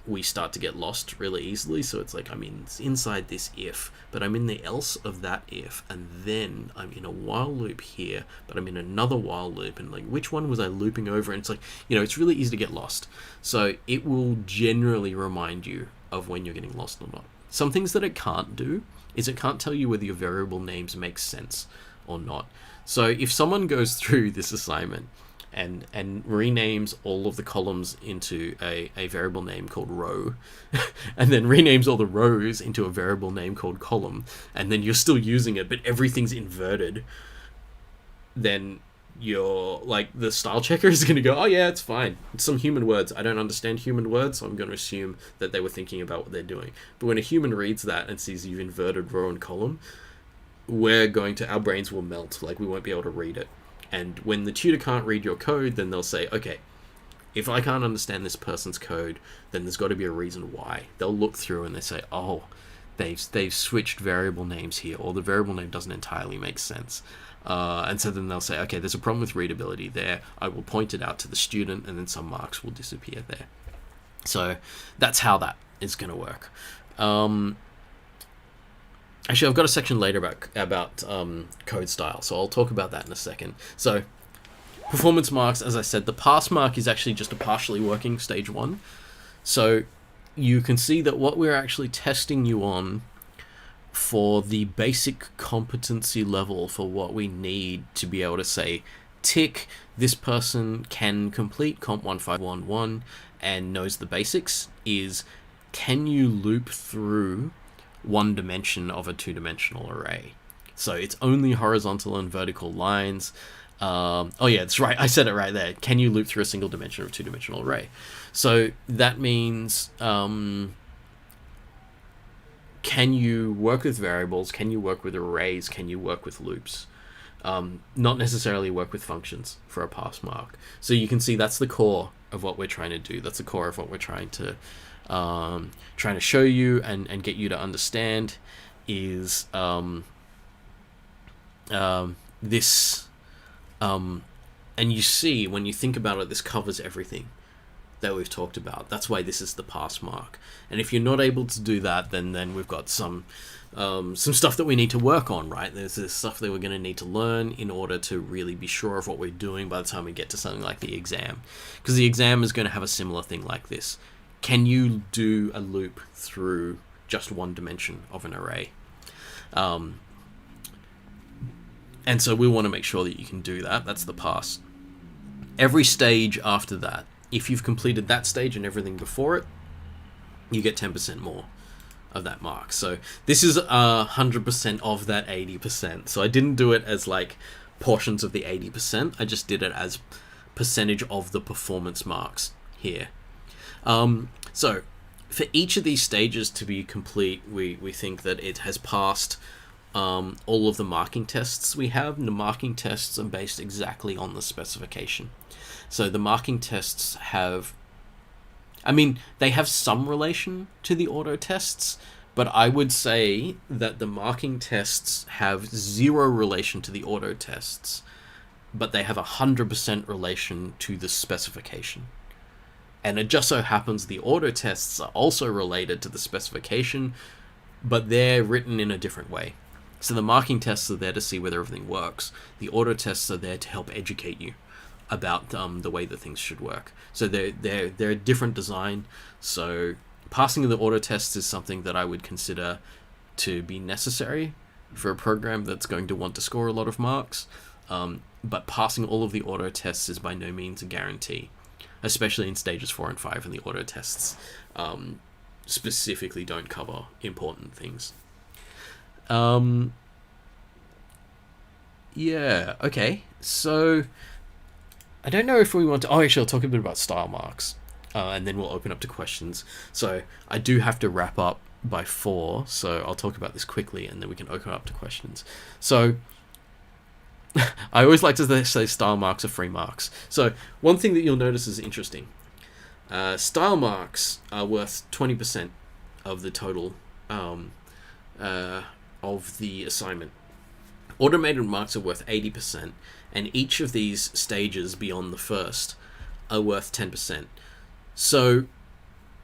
we start to get lost really easily. So it's like, I'm inside this if, but I'm in the else of that if, and then I'm in a while loop here, but I'm in another while loop, and like, which one was I looping over? And it's like, it's really easy to get lost. So it will generally remind you of when you're getting lost or not. Some things that it can't do is it can't tell you whether your variable names make sense or not. So if someone goes through this assignment and renames all of the columns into a variable name called row, and then renames all the rows into a variable name called column, and then you're still using it, but everything's inverted, then you're like, the style checker is going to go, oh yeah, it's fine. It's some human words. I don't understand human words, so I'm going to assume that they were thinking about what they're doing. But when a human reads that and sees you've inverted row and column, our brains will melt. Like, we won't be able to read it. And when the tutor can't read your code, then they'll say, okay, if I can't understand this person's code, then there's got to be a reason why. They'll look through and they say, oh, they've switched variable names here, or the variable name doesn't entirely make sense. And so then they'll say, okay, there's a problem with readability there. I will point it out to the student, and then some marks will disappear there. So that's how that is going to work. Actually, I've got a section later about code style, so I'll talk about that in a second. So, performance marks, as I said, the pass mark is actually just a partially working stage 1. So, you can see that what we're actually testing you on for the basic competency level for what we need to be able to say, tick, this person can complete COMP1511 and knows the basics, is, can you loop through one dimension of a 2-dimensional array? So it's only horizontal and vertical lines. Oh yeah, that's right. I said it right there. Can you loop through a single dimension of a 2-dimensional array? So that means, can you work with variables? Can you work with arrays? Can you work with loops? Not necessarily work with functions for a pass mark. So you can see that's the core of what we're trying to do. That's the core of what we're trying to show you and get you to understand is this, and you see, when you think about it, this covers everything that we've talked about. That's why this is the pass mark. And if you're not able to do that, then we've got some stuff that we need to work on, right? There's this stuff that we're going to need to learn in order to really be sure of what we're doing by the time we get to something like the exam. Because the exam is going to have a similar thing like this. Can you do a loop through just one dimension of an array? And so we want to make sure that you can do that. That's the pass. Every stage after that, if you've completed that stage and everything before it, you get 10% more of that mark. So this is 100% of that 80%. So I didn't do it as like portions of the 80%. I just did it as percentage of the performance marks here. So for each of these stages to be complete, we think that it has passed all of the marking tests we have. And the marking tests are based exactly on the specification. So the marking tests they have some relation to the auto tests, but I would say that the marking tests have 0 relation to the auto tests, but they have 100% relation to the specification. And it just so happens the auto tests are also related to the specification, but they're written in a different way. So the marking tests are there to see whether everything works. The auto tests are there to help educate you about the way that things should work. So they're a different design. So passing the auto tests is something that I would consider to be necessary for a program that's going to want to score a lot of marks. But passing all of the auto tests is by no means a guarantee, especially in stages 4 and 5, and the auto tests specifically don't cover important things. Yeah, okay. So, I don't know if we want to... Oh, actually, I'll talk a bit about style marks. And then we'll open up to questions. So, I do have to wrap up by 4, so I'll talk about this quickly, and then we can open up to questions. So, I always like to say style marks are free marks. So, one thing that you'll notice is interesting. Style marks are worth 20% of the total of the assignment. Automated marks are worth 80%, and each of these stages beyond the first are worth 10%. So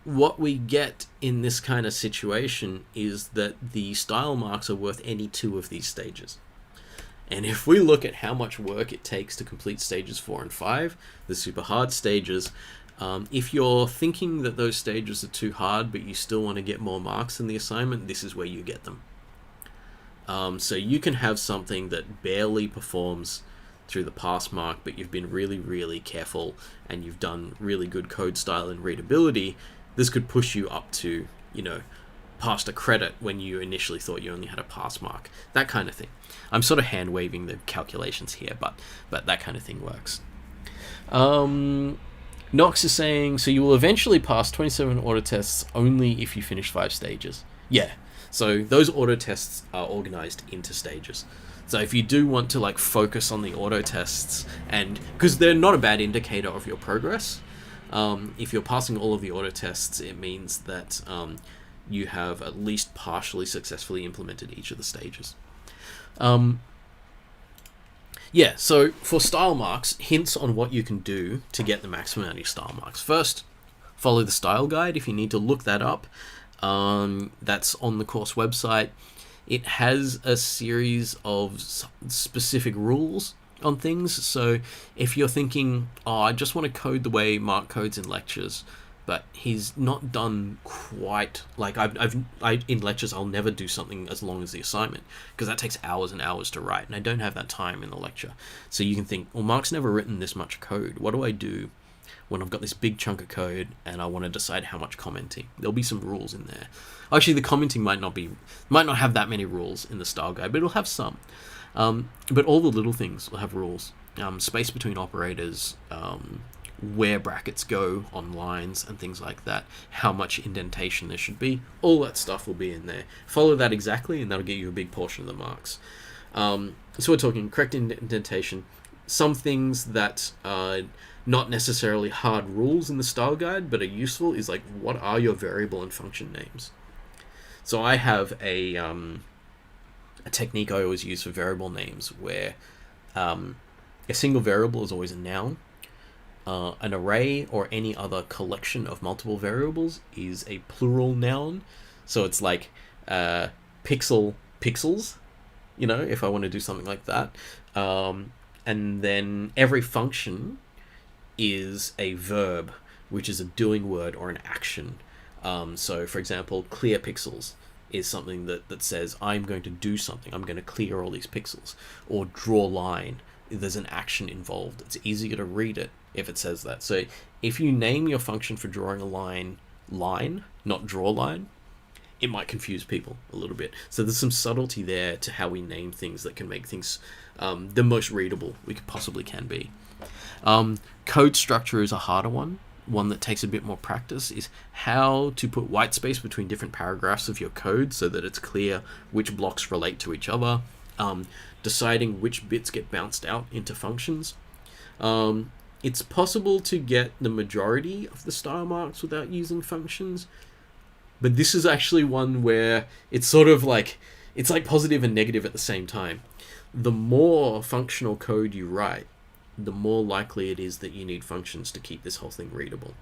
what we get in this kind of situation is that the style marks are worth any 2 of these stages. And if we look at how much work it takes to complete stages 4 and 5, the super hard stages, if you're thinking that those stages are too hard but you still want to get more marks in the assignment, this is where you get them. So you can have something that barely performs through the pass mark, but you've been really, really careful and you've done really good code style and readability. This could push you up to, past a credit when you initially thought you only had a pass mark. That kind of thing. I'm sort of hand waving the calculations here, but that kind of thing works. Nox is saying, so you will eventually pass 27 auto tests only if you finish 5 stages. Yeah. So those auto tests are organized into stages. So if you do want to focus on the auto tests, and because they're not a bad indicator of your progress, if you're passing all of the auto tests, it means that you have at least partially successfully implemented each of the stages. Yeah, so for style marks, hints on what you can do to get the maximum out of your style marks. First, follow the style guide if you need to look that up. That's on the course website. It has a series of specific rules on things. So if you're thinking, I just want to code the way Mark codes in lectures, but he's not done quite in lectures, I'll never do something as long as the assignment because that takes hours and hours to write, and I don't have that time in the lecture. So you can think, well, Mark's never written this much code. What do I do when I've got this big chunk of code and I want to decide how much commenting? There'll be some rules in there. Actually, the commenting might not have that many rules in the style guide, but it'll have some. But all the little things will have rules. Space between operators, where brackets go on lines and things like that, how much indentation there should be, all that stuff will be in there. Follow that exactly and that'll get you a big portion of the marks. So we're talking correct indentation, some things that are not necessarily hard rules in the style guide but are useful is what are your variable and function names. So I have a technique I always use for variable names where a single variable is always a noun. An array or any other collection of multiple variables is a plural noun. So it's pixels, if I want to do something like that. And then every function is a verb, which is a doing word or an action. So for example, clear pixels is something that says I'm going to do something. I'm going to clear all these pixels. Or draw line. There's an action involved. It's easier to read it if it says that. So if you name your function for drawing a line, not draw line, it might confuse people a little bit. So there's some subtlety there to how we name things that can make things the most readable we possibly can be. Code structure is a harder one that takes a bit more practice, is how to put white space between different paragraphs of your code so that it's clear which blocks relate to each other, deciding which bits get bounced out into functions. It's possible to get the majority of the style marks without using functions, but this is actually one where it's sort of it's positive and negative at the same time. The more functional code you write, the more likely it is that you need functions to keep this whole thing readable.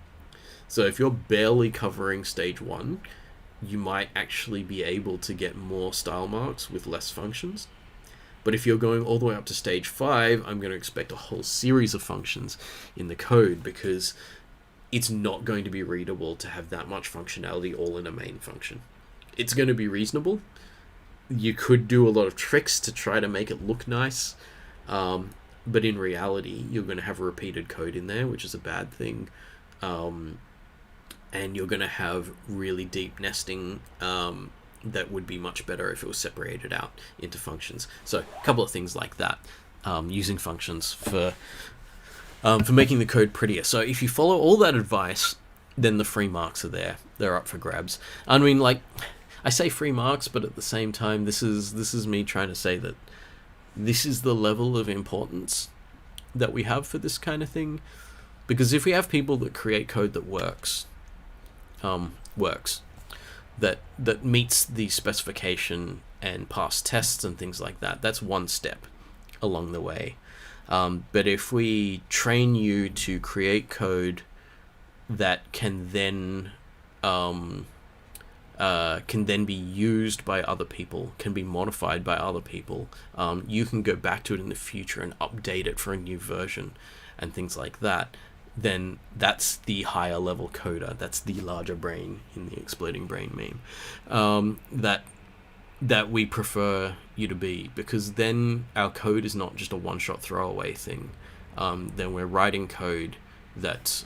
So if you're barely covering stage 1, you might actually be able to get more style marks with less functions. But if you're going all the way up to stage 5, I'm going to expect a whole series of functions in the code because it's not going to be readable to have that much functionality all in a main function. It's going to be reasonable. You could do a lot of tricks to try to make it look nice, but in reality, you're going to have repeated code in there, which is a bad thing. And you're going to have really deep nesting that would be much better if it was separated out into functions. So a couple of things like that, using functions for making the code prettier. So if you follow all that advice, then the free marks are there. They're up for grabs. I mean, like, I say free marks, but at the same time, this is me trying to say that this is the level of importance that we have for this kind of thing. Because if we have people that create code that works, that meets the specification and pass tests and things like that, that's one step along the way. But if we train you to create code that can then be used by other people, can be modified by other people, you can go back to it in the future and update it for a new version and things like that, then that's the higher level coder. That's the larger brain in the exploding brain meme. That we prefer you to be, because then our code is not just a one-shot throwaway thing. Then we're writing code that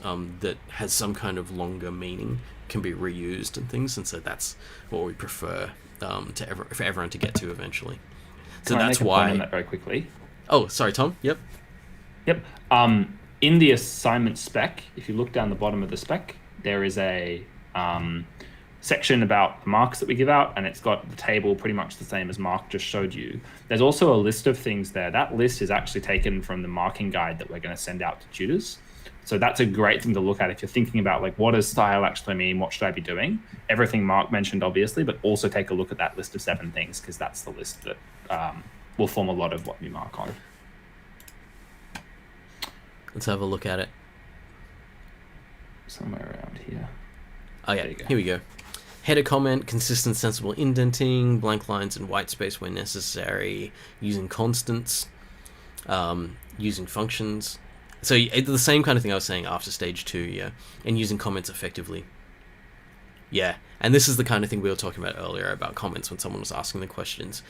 has some kind of longer meaning, can be reused and things, and so that's what we prefer for everyone to get to eventually. So Can that's I make a why. point on that very quickly. Oh, sorry, Tom. Yep. In the assignment spec, if you look down the bottom of the spec, there is a section about the marks that we give out, and it's got the table pretty much the same as Mark just showed you. There's also a list of things there. That list is actually taken from the marking guide that we're going to send out to tutors. So that's a great thing to look at if you're thinking about, like, what does style actually mean? What should I be doing? Everything Mark mentioned, obviously, but also take a look at that list of 7 things, because that's the list that will form a lot of what we mark on. Let's have a look at it. Somewhere around here. Oh yeah, here we go. Header comment, consistent, sensible indenting, blank lines and white space where necessary, using constants, using functions. So the same kind of thing I was saying after stage 2, yeah, and using comments effectively. Yeah, and this is the kind of thing we were talking about earlier about comments when someone was asking the questions.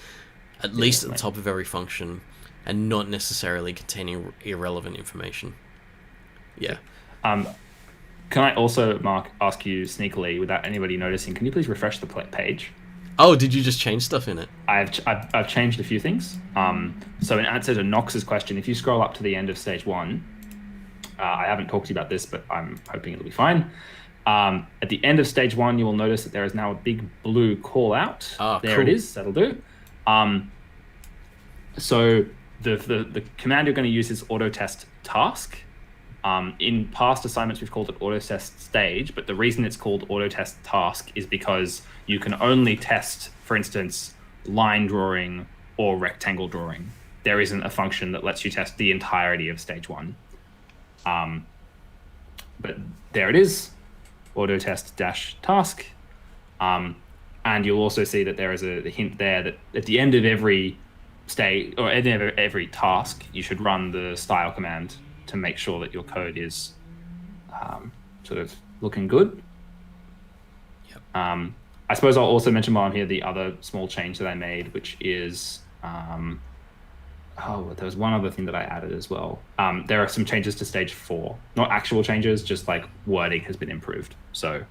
At least at the top of every function, and not necessarily containing irrelevant information. Yeah. Can I also, Mark, ask you sneakily, without anybody noticing, can you please refresh the page? Oh, did you just change stuff in it? I've changed a few things. So in answer to Knox's question, if you scroll up to the end of stage 1, I haven't talked to you about this, but I'm hoping it'll be fine. At the end of stage 1, you will notice that there is now a big blue call out. There cool. it is. That'll do. So the command you're going to use is autotest task. In past assignments, we've called it autotest stage, but the reason it's called autotest task is because you can only test, for instance, line drawing or rectangle drawing. There isn't a function that lets you test the entirety of stage 1. But there it is, autotest task. And you'll also see that there is a hint there that at the end of every stage, or at the end of every task, you should run the style command to make sure that your code is sort of looking good. Yep. I suppose I'll also mention while I'm here the other small change that I made, which is, there was one other thing that I added as well. There are some changes to stage 4, not actual changes, just like wording has been improved. So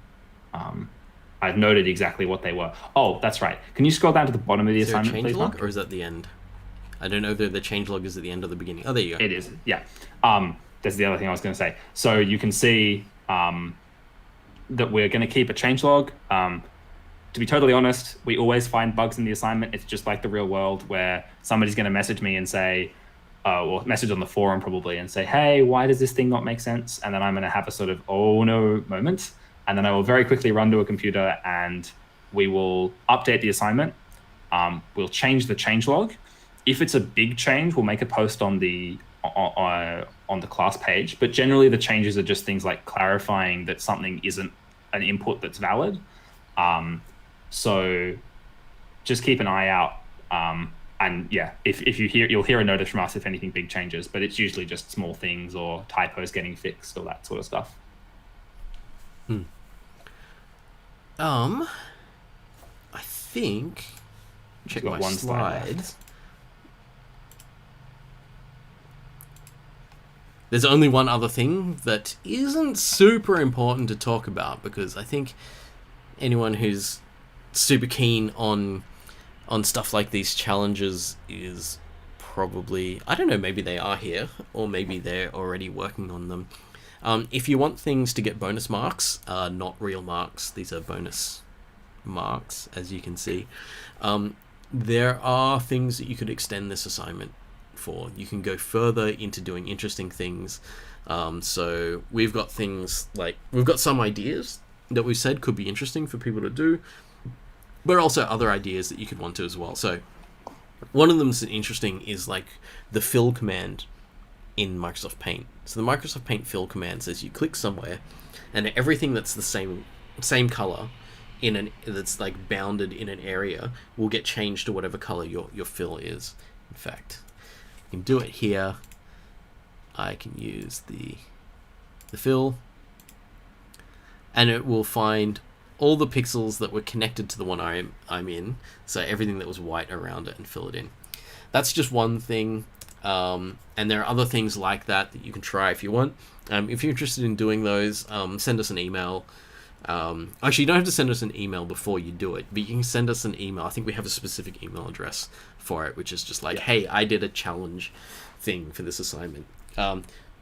I've noted exactly what they were. Oh, that's right. Can you scroll down to the bottom of the assignment, please, Mark? Or is that the end? I don't know if the changelog is at the end or the beginning. Oh, there you go. It is, yeah. That's the other thing I was going to say. So you can see that we're going to keep a changelog. To be totally honest, we always find bugs in the assignment. It's just like the real world where somebody's going to message me and say, or message on the forum probably and say, hey, why does this thing not make sense? And then I'm going to have a sort of, oh no moment. And then I will very quickly run to a computer and we will update the assignment. We'll change the changelog. If it's a big change, we'll make a post on the class page. But generally, the changes are just things like clarifying that something isn't an input that's valid. So just keep an eye out. And yeah, if you'll hear a notice from us if anything big changes. But it's usually just small things or typos getting fixed or that sort of stuff. I think. Check my one slides. There's only one other thing that isn't super important to talk about, because I think anyone who's super keen on stuff like these challenges is probably, I don't know, maybe they are here, or maybe they're already working on them. If you want things to get bonus marks, not real marks, these are bonus marks, as you can see, there are things that you could extend this assignment for. You can go further into doing interesting things. So we've got things like, we've got some ideas that we've said could be interesting for people to do, but also other ideas that you could want to as well. So one of them that's interesting is like the fill command in Microsoft Paint. So the Microsoft Paint fill command says you click somewhere, and everything that's the same color that's like bounded in an area will get changed to whatever color your fill is. In fact, I can do it here. I can use the fill, and it will find all the pixels that were connected to the one I'm in, so everything that was white around it, and fill it in. That's just one thing, and there are other things like that you can try if you want. If you're interested in doing those, send us an email. Actually, you don't have to send us an email before you do it, but you can send us an email. I think we have a specific email address for it, which is just like, hey, I did a challenge thing for this assignment.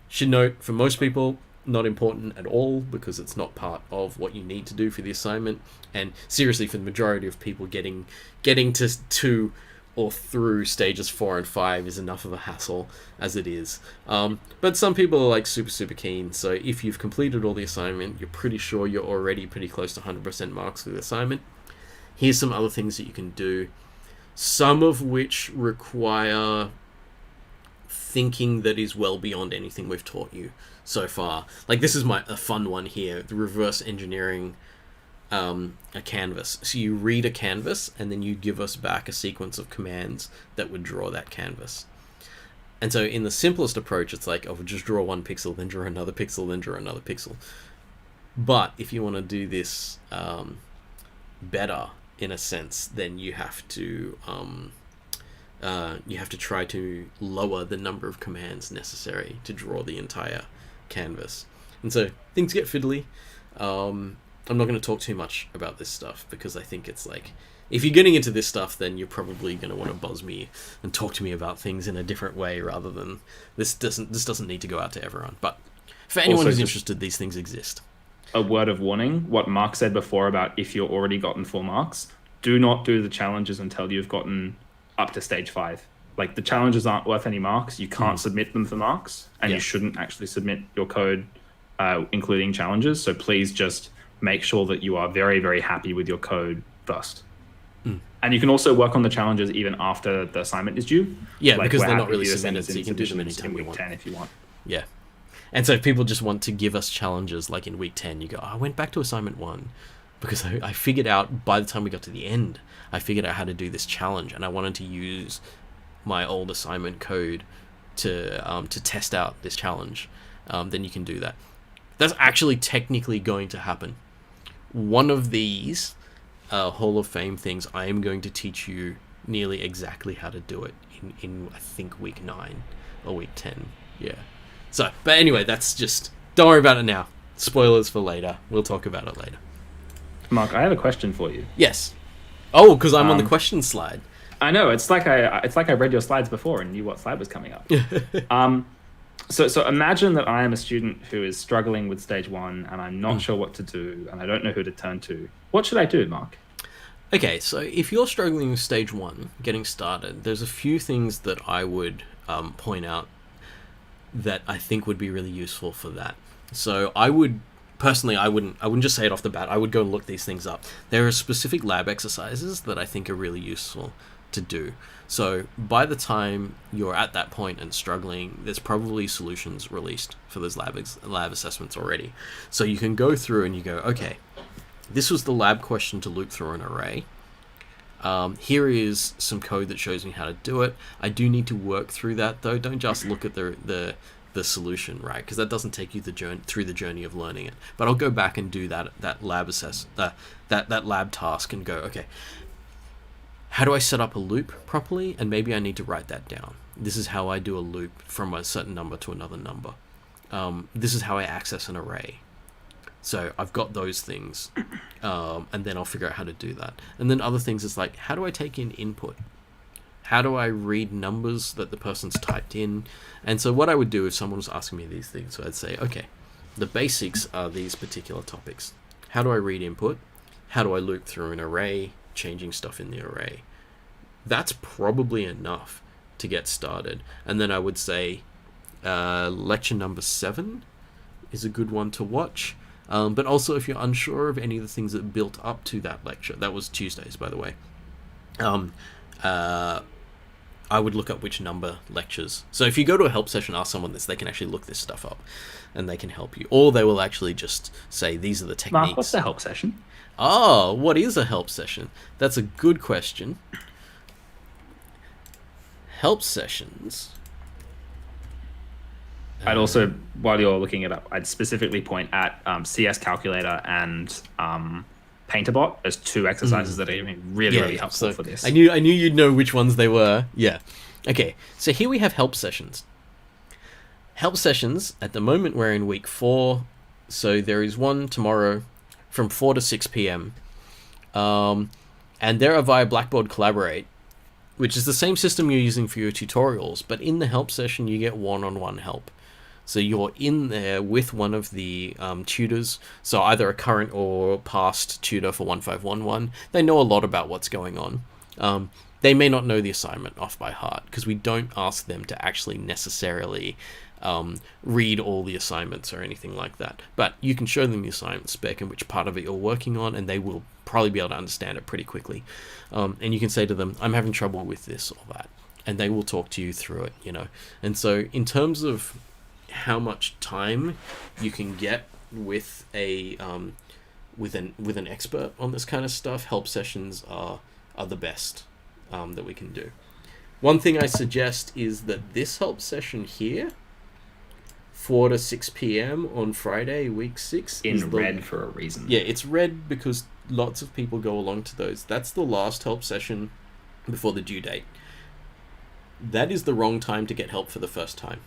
Should note, for most people, not important at all, because it's not part of what you need to do for the assignment. And seriously, for the majority of people, getting to or through stages 4 and 5 is enough of a hassle as it is. But some people are like super keen, so if you've completed all the assignment, you're pretty sure you're already pretty close to 100% marks for the assignment. Here's some other things that you can do, some of which require thinking that is well beyond anything we've taught you so far. Like, this is a fun one here, the reverse engineering a canvas. So you read a canvas, and then you give us back a sequence of commands that would draw that canvas. And so in the simplest approach, it's like, oh, we'll just draw one pixel, then draw another pixel, then draw another pixel. But if you want to do this better, in a sense, then you have to try to lower the number of commands necessary to draw the entire canvas. And so things get fiddly. I'm not going to talk too much about this stuff, because I think it's like, if you're getting into this stuff, then you're probably going to want to buzz me and talk to me about things in a different way, rather than this doesn't need to go out to everyone. But for anyone Also, who's interested, these things exist. A word of warning, what Mark said before about if you're already gotten full marks, do not do the challenges until you've gotten up to stage 5. Like, the challenges aren't worth any marks. You can't submit them for marks, and you shouldn't actually submit your code including challenges. So please just make sure that you are very, very happy with your code first. And you can also work on the challenges even after the assignment is due. Yeah, like, because they're not really submitted, so you can do them anytime you week 10 if you want. Yeah. And so if people just want to give us challenges, like in week 10, you go, I went back to assignment 1 because I figured out, by the time we got to the end, I figured out how to do this challenge, and I wanted to use my old assignment code to test out this challenge. Then you can do that. That's actually technically going to happen. One of these Hall of Fame things, I am going to teach you nearly exactly how to do it in I think week 9 or week 10. Yeah. So, but anyway, that's just, don't worry about it now. Spoilers for later. We'll talk about it later. Mark, I have a question for you. Yes. Oh, because I'm on the question slide. I know, it's like I read your slides before and knew what slide was coming up. So imagine that I am a student who is struggling with stage 1, and I'm not sure what to do, and I don't know who to turn to. What should I do, Mark? Okay, so if you're struggling with stage 1, getting started, there's a few things that I would point out that I think would be really useful for that. So I would, personally, I wouldn't just say it off the bat. I would go and look these things up. There are specific lab exercises that I think are really useful to do. So by the time you're at that point and struggling, there's probably solutions released for those lab assessments already. So you can go through and you go, okay, this was the lab question to loop through an array. Here is some code that shows me how to do it. I do need to work through that, though. Don't just look at the solution, right? Because that doesn't take you through the journey of learning it. But I'll go back and do that lab that lab task and go, okay, how do I set up a loop properly? And maybe I need to write that down. This is how I do a loop from a certain number to another number. This is how I access an array. So I've got those things, and then I'll figure out how to do that. And then other things is like, how do I take in input? How do I read numbers that the person's typed in? And so what I would do if someone was asking me these things, so I'd say, okay, the basics are these particular topics. How do I read input? How do I loop through an array, changing stuff in the array? That's probably enough to get started. And then I would say lecture number 7 is a good one to watch. But also if you're unsure of any of the things that built up to that lecture, that was Tuesdays, by the way, I would look up which number lectures. So if you go to a help session, ask someone this, they can actually look this stuff up and they can help you. Or they will actually just say, these are the techniques. Mark, what's the help session? Oh, what is a help session? That's a good question. Help sessions. I'd also, while you're looking it up, I'd specifically point at CS Calculator and Painterbot as 2 exercises that are really helpful for this. I knew you'd know which ones they were. Yeah. Okay, so here we have help sessions. Help sessions, at the moment we're in week 4, so there is one tomorrow from 4 to 6 p.m. And they are via Blackboard Collaborate, which is the same system you're using for your tutorials, but in the help session you get one-on-one help. So you're in there with one of the tutors, so either a current or past tutor for 1511. They know a lot about what's going on. They may not know the assignment off by heart, because we don't ask them to actually necessarily read all the assignments or anything like that. But you can show them the assignment spec and which part of it you're working on, and they will probably be able to understand it pretty quickly. And you can say to them, I'm having trouble with this or that, and they will talk to you through it, you know. And so in terms of how much time you can get with a with an expert on this kind of stuff, help sessions are the best that we can do. One thing I suggest is that this help session here, 4 to 6 p.m. on Friday, week 6, in red for a reason. Yeah, it's red because lots of people go along to those. That's the last help session before the due date. That is the wrong time to get help for the first time.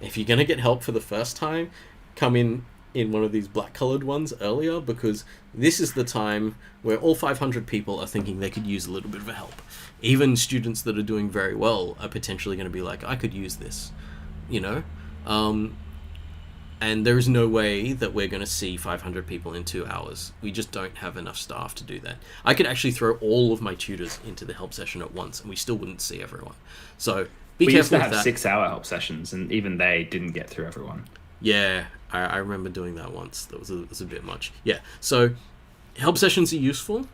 If you're going to get help for the first time, come in one of these black-colored ones earlier, because this is the time where all 500 people are thinking they could use a little bit of help. Even students that are doing very well are potentially going to be like, I could use this, you know? And there is no way that we're going to see 500 people in 2 hours. We just don't have enough staff to do that. I could actually throw all of my tutors into the help session at once, and we still wouldn't see everyone. So be we used careful to have with that. 6-hour help sessions, and even they didn't get through everyone. Yeah, I remember doing that once. That was a bit much. Yeah, so help sessions are useful.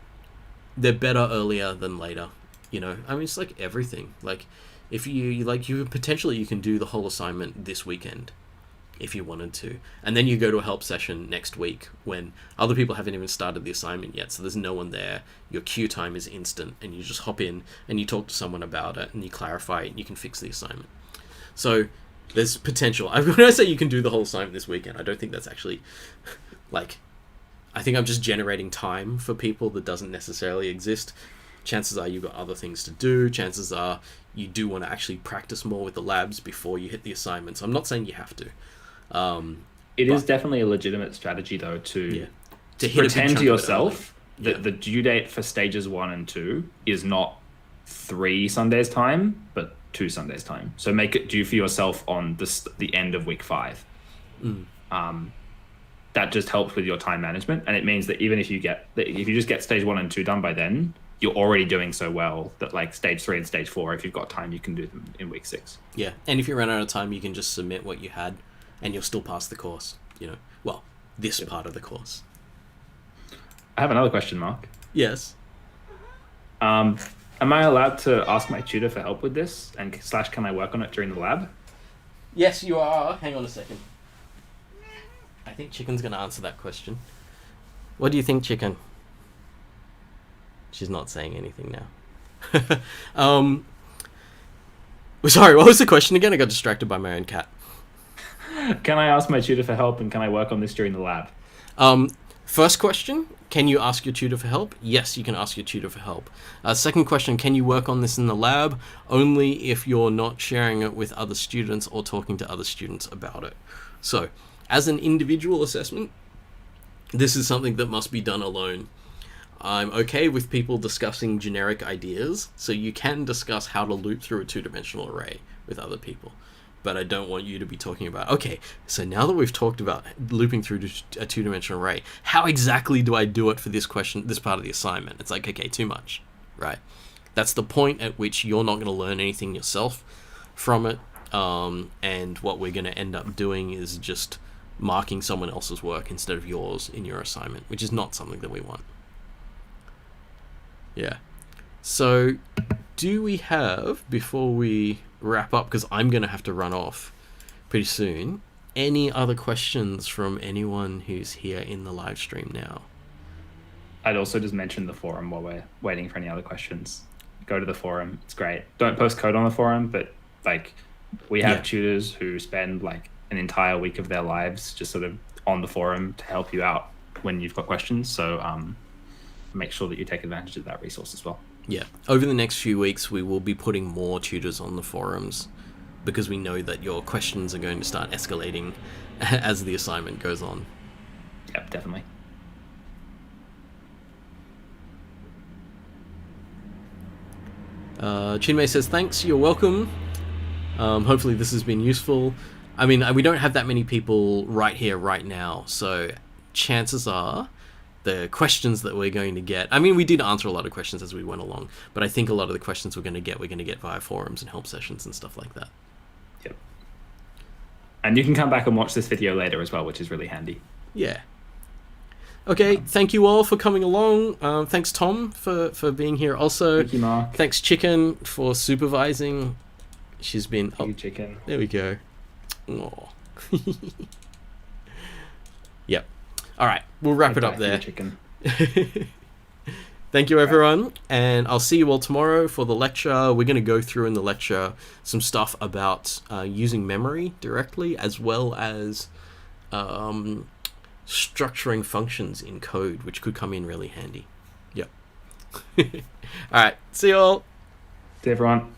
They're better earlier than later. You know, I mean, it's like everything. Like, if you potentially you can do the whole assignment this weekend, if you wanted to, and then you go to a help session next week when other people haven't even started the assignment yet, so there's no one there. Your queue time is instant, and you just hop in and you talk to someone about it and you clarify it and you can fix the assignment. So there's potential. When I say you can do the whole assignment this weekend, I don't think that's actually like, I think I'm just generating time for people that doesn't necessarily exist. Chances are you've got other things to do. Chances are you do want to actually practice more with the labs before you hit the assignments. I'm not saying you have to. It is definitely a legitimate strategy, though, to pretend to yourself that the due date for stages 1 and 2 is not 3 Sundays time, but 2 Sundays time. So make it due for yourself on the end of week 5. That just helps with your time management, and it means that even if you just get stage 1 and 2 done by then, you're already doing so well that like stage 3 and stage 4, if you've got time, you can do them in week 6. Yeah, and if you run out of time, you can just submit what you had, and you'll still pass the course. You know, well, this part of the course. I have another question, Mark. Yes. Am I allowed to ask my tutor for help with this, and / can I work on it during the lab? Yes, you are. Hang on a second. I think Chicken's going to answer that question. What do you think, Chicken? She's not saying anything now. Sorry, what was the question again? I got distracted by my own cat. Can I ask my tutor for help, and can I work on this during the lab? First question, can you ask your tutor for help? Yes, you can ask your tutor for help. Second question, can you work on this in the lab? Only if you're not sharing it with other students or talking to other students about it. So, as an individual assessment, This is something that must be done alone. I'm okay with people discussing generic ideas, so you can discuss how to loop through a two-dimensional array with other people. But I don't want you to be talking about, okay, so now that we've talked about looping through a two-dimensional array, how exactly do I do it for this question, this part of the assignment? It's like, okay, too much, right? That's the point at which you're not going to learn anything yourself from it, and what we're going to end up doing is just marking someone else's work instead of yours in your assignment, which is not something that we want. Yeah. So, do we have, before we wrap up, because I'm going to have to run off pretty soon, any other questions from anyone who's here in the live stream now? I'd also just mention the forum while we're waiting for any other questions. Go to the forum. It's great. Don't post code on the forum, but like we have tutors who spend like an entire week of their lives just sort of on the forum to help you out when you've got questions. So make sure that you take advantage of that resource as well. Yeah. Over the next few weeks, we will be putting more tutors on the forums because we know that your questions are going to start escalating as the assignment goes on. Yep, definitely. Chinmay says, thanks, you're welcome. Hopefully this has been useful. I mean, we don't have that many people right here, right now, so chances are the questions that we're going to get... I mean, we did answer a lot of questions as we went along, but I think a lot of the questions we're going to get via forums and help sessions and stuff like that. Yep. And you can come back and watch this video later as well, which is really handy. Yeah. Okay, thank you all for coming along. Thanks, Tom, for being here also. Thank you, Mark. Thanks, Chicken, for supervising. She's been... Thank you, Chicken. There we go. Oh. Yep. All right, we'll wrap it up there. Chicken. Thank you, everyone, and I'll see you all tomorrow for the lecture. We're going to go through in the lecture some stuff about using memory directly, as well as structuring functions in code, which could come in really handy. Yep. All right, see you all. See everyone.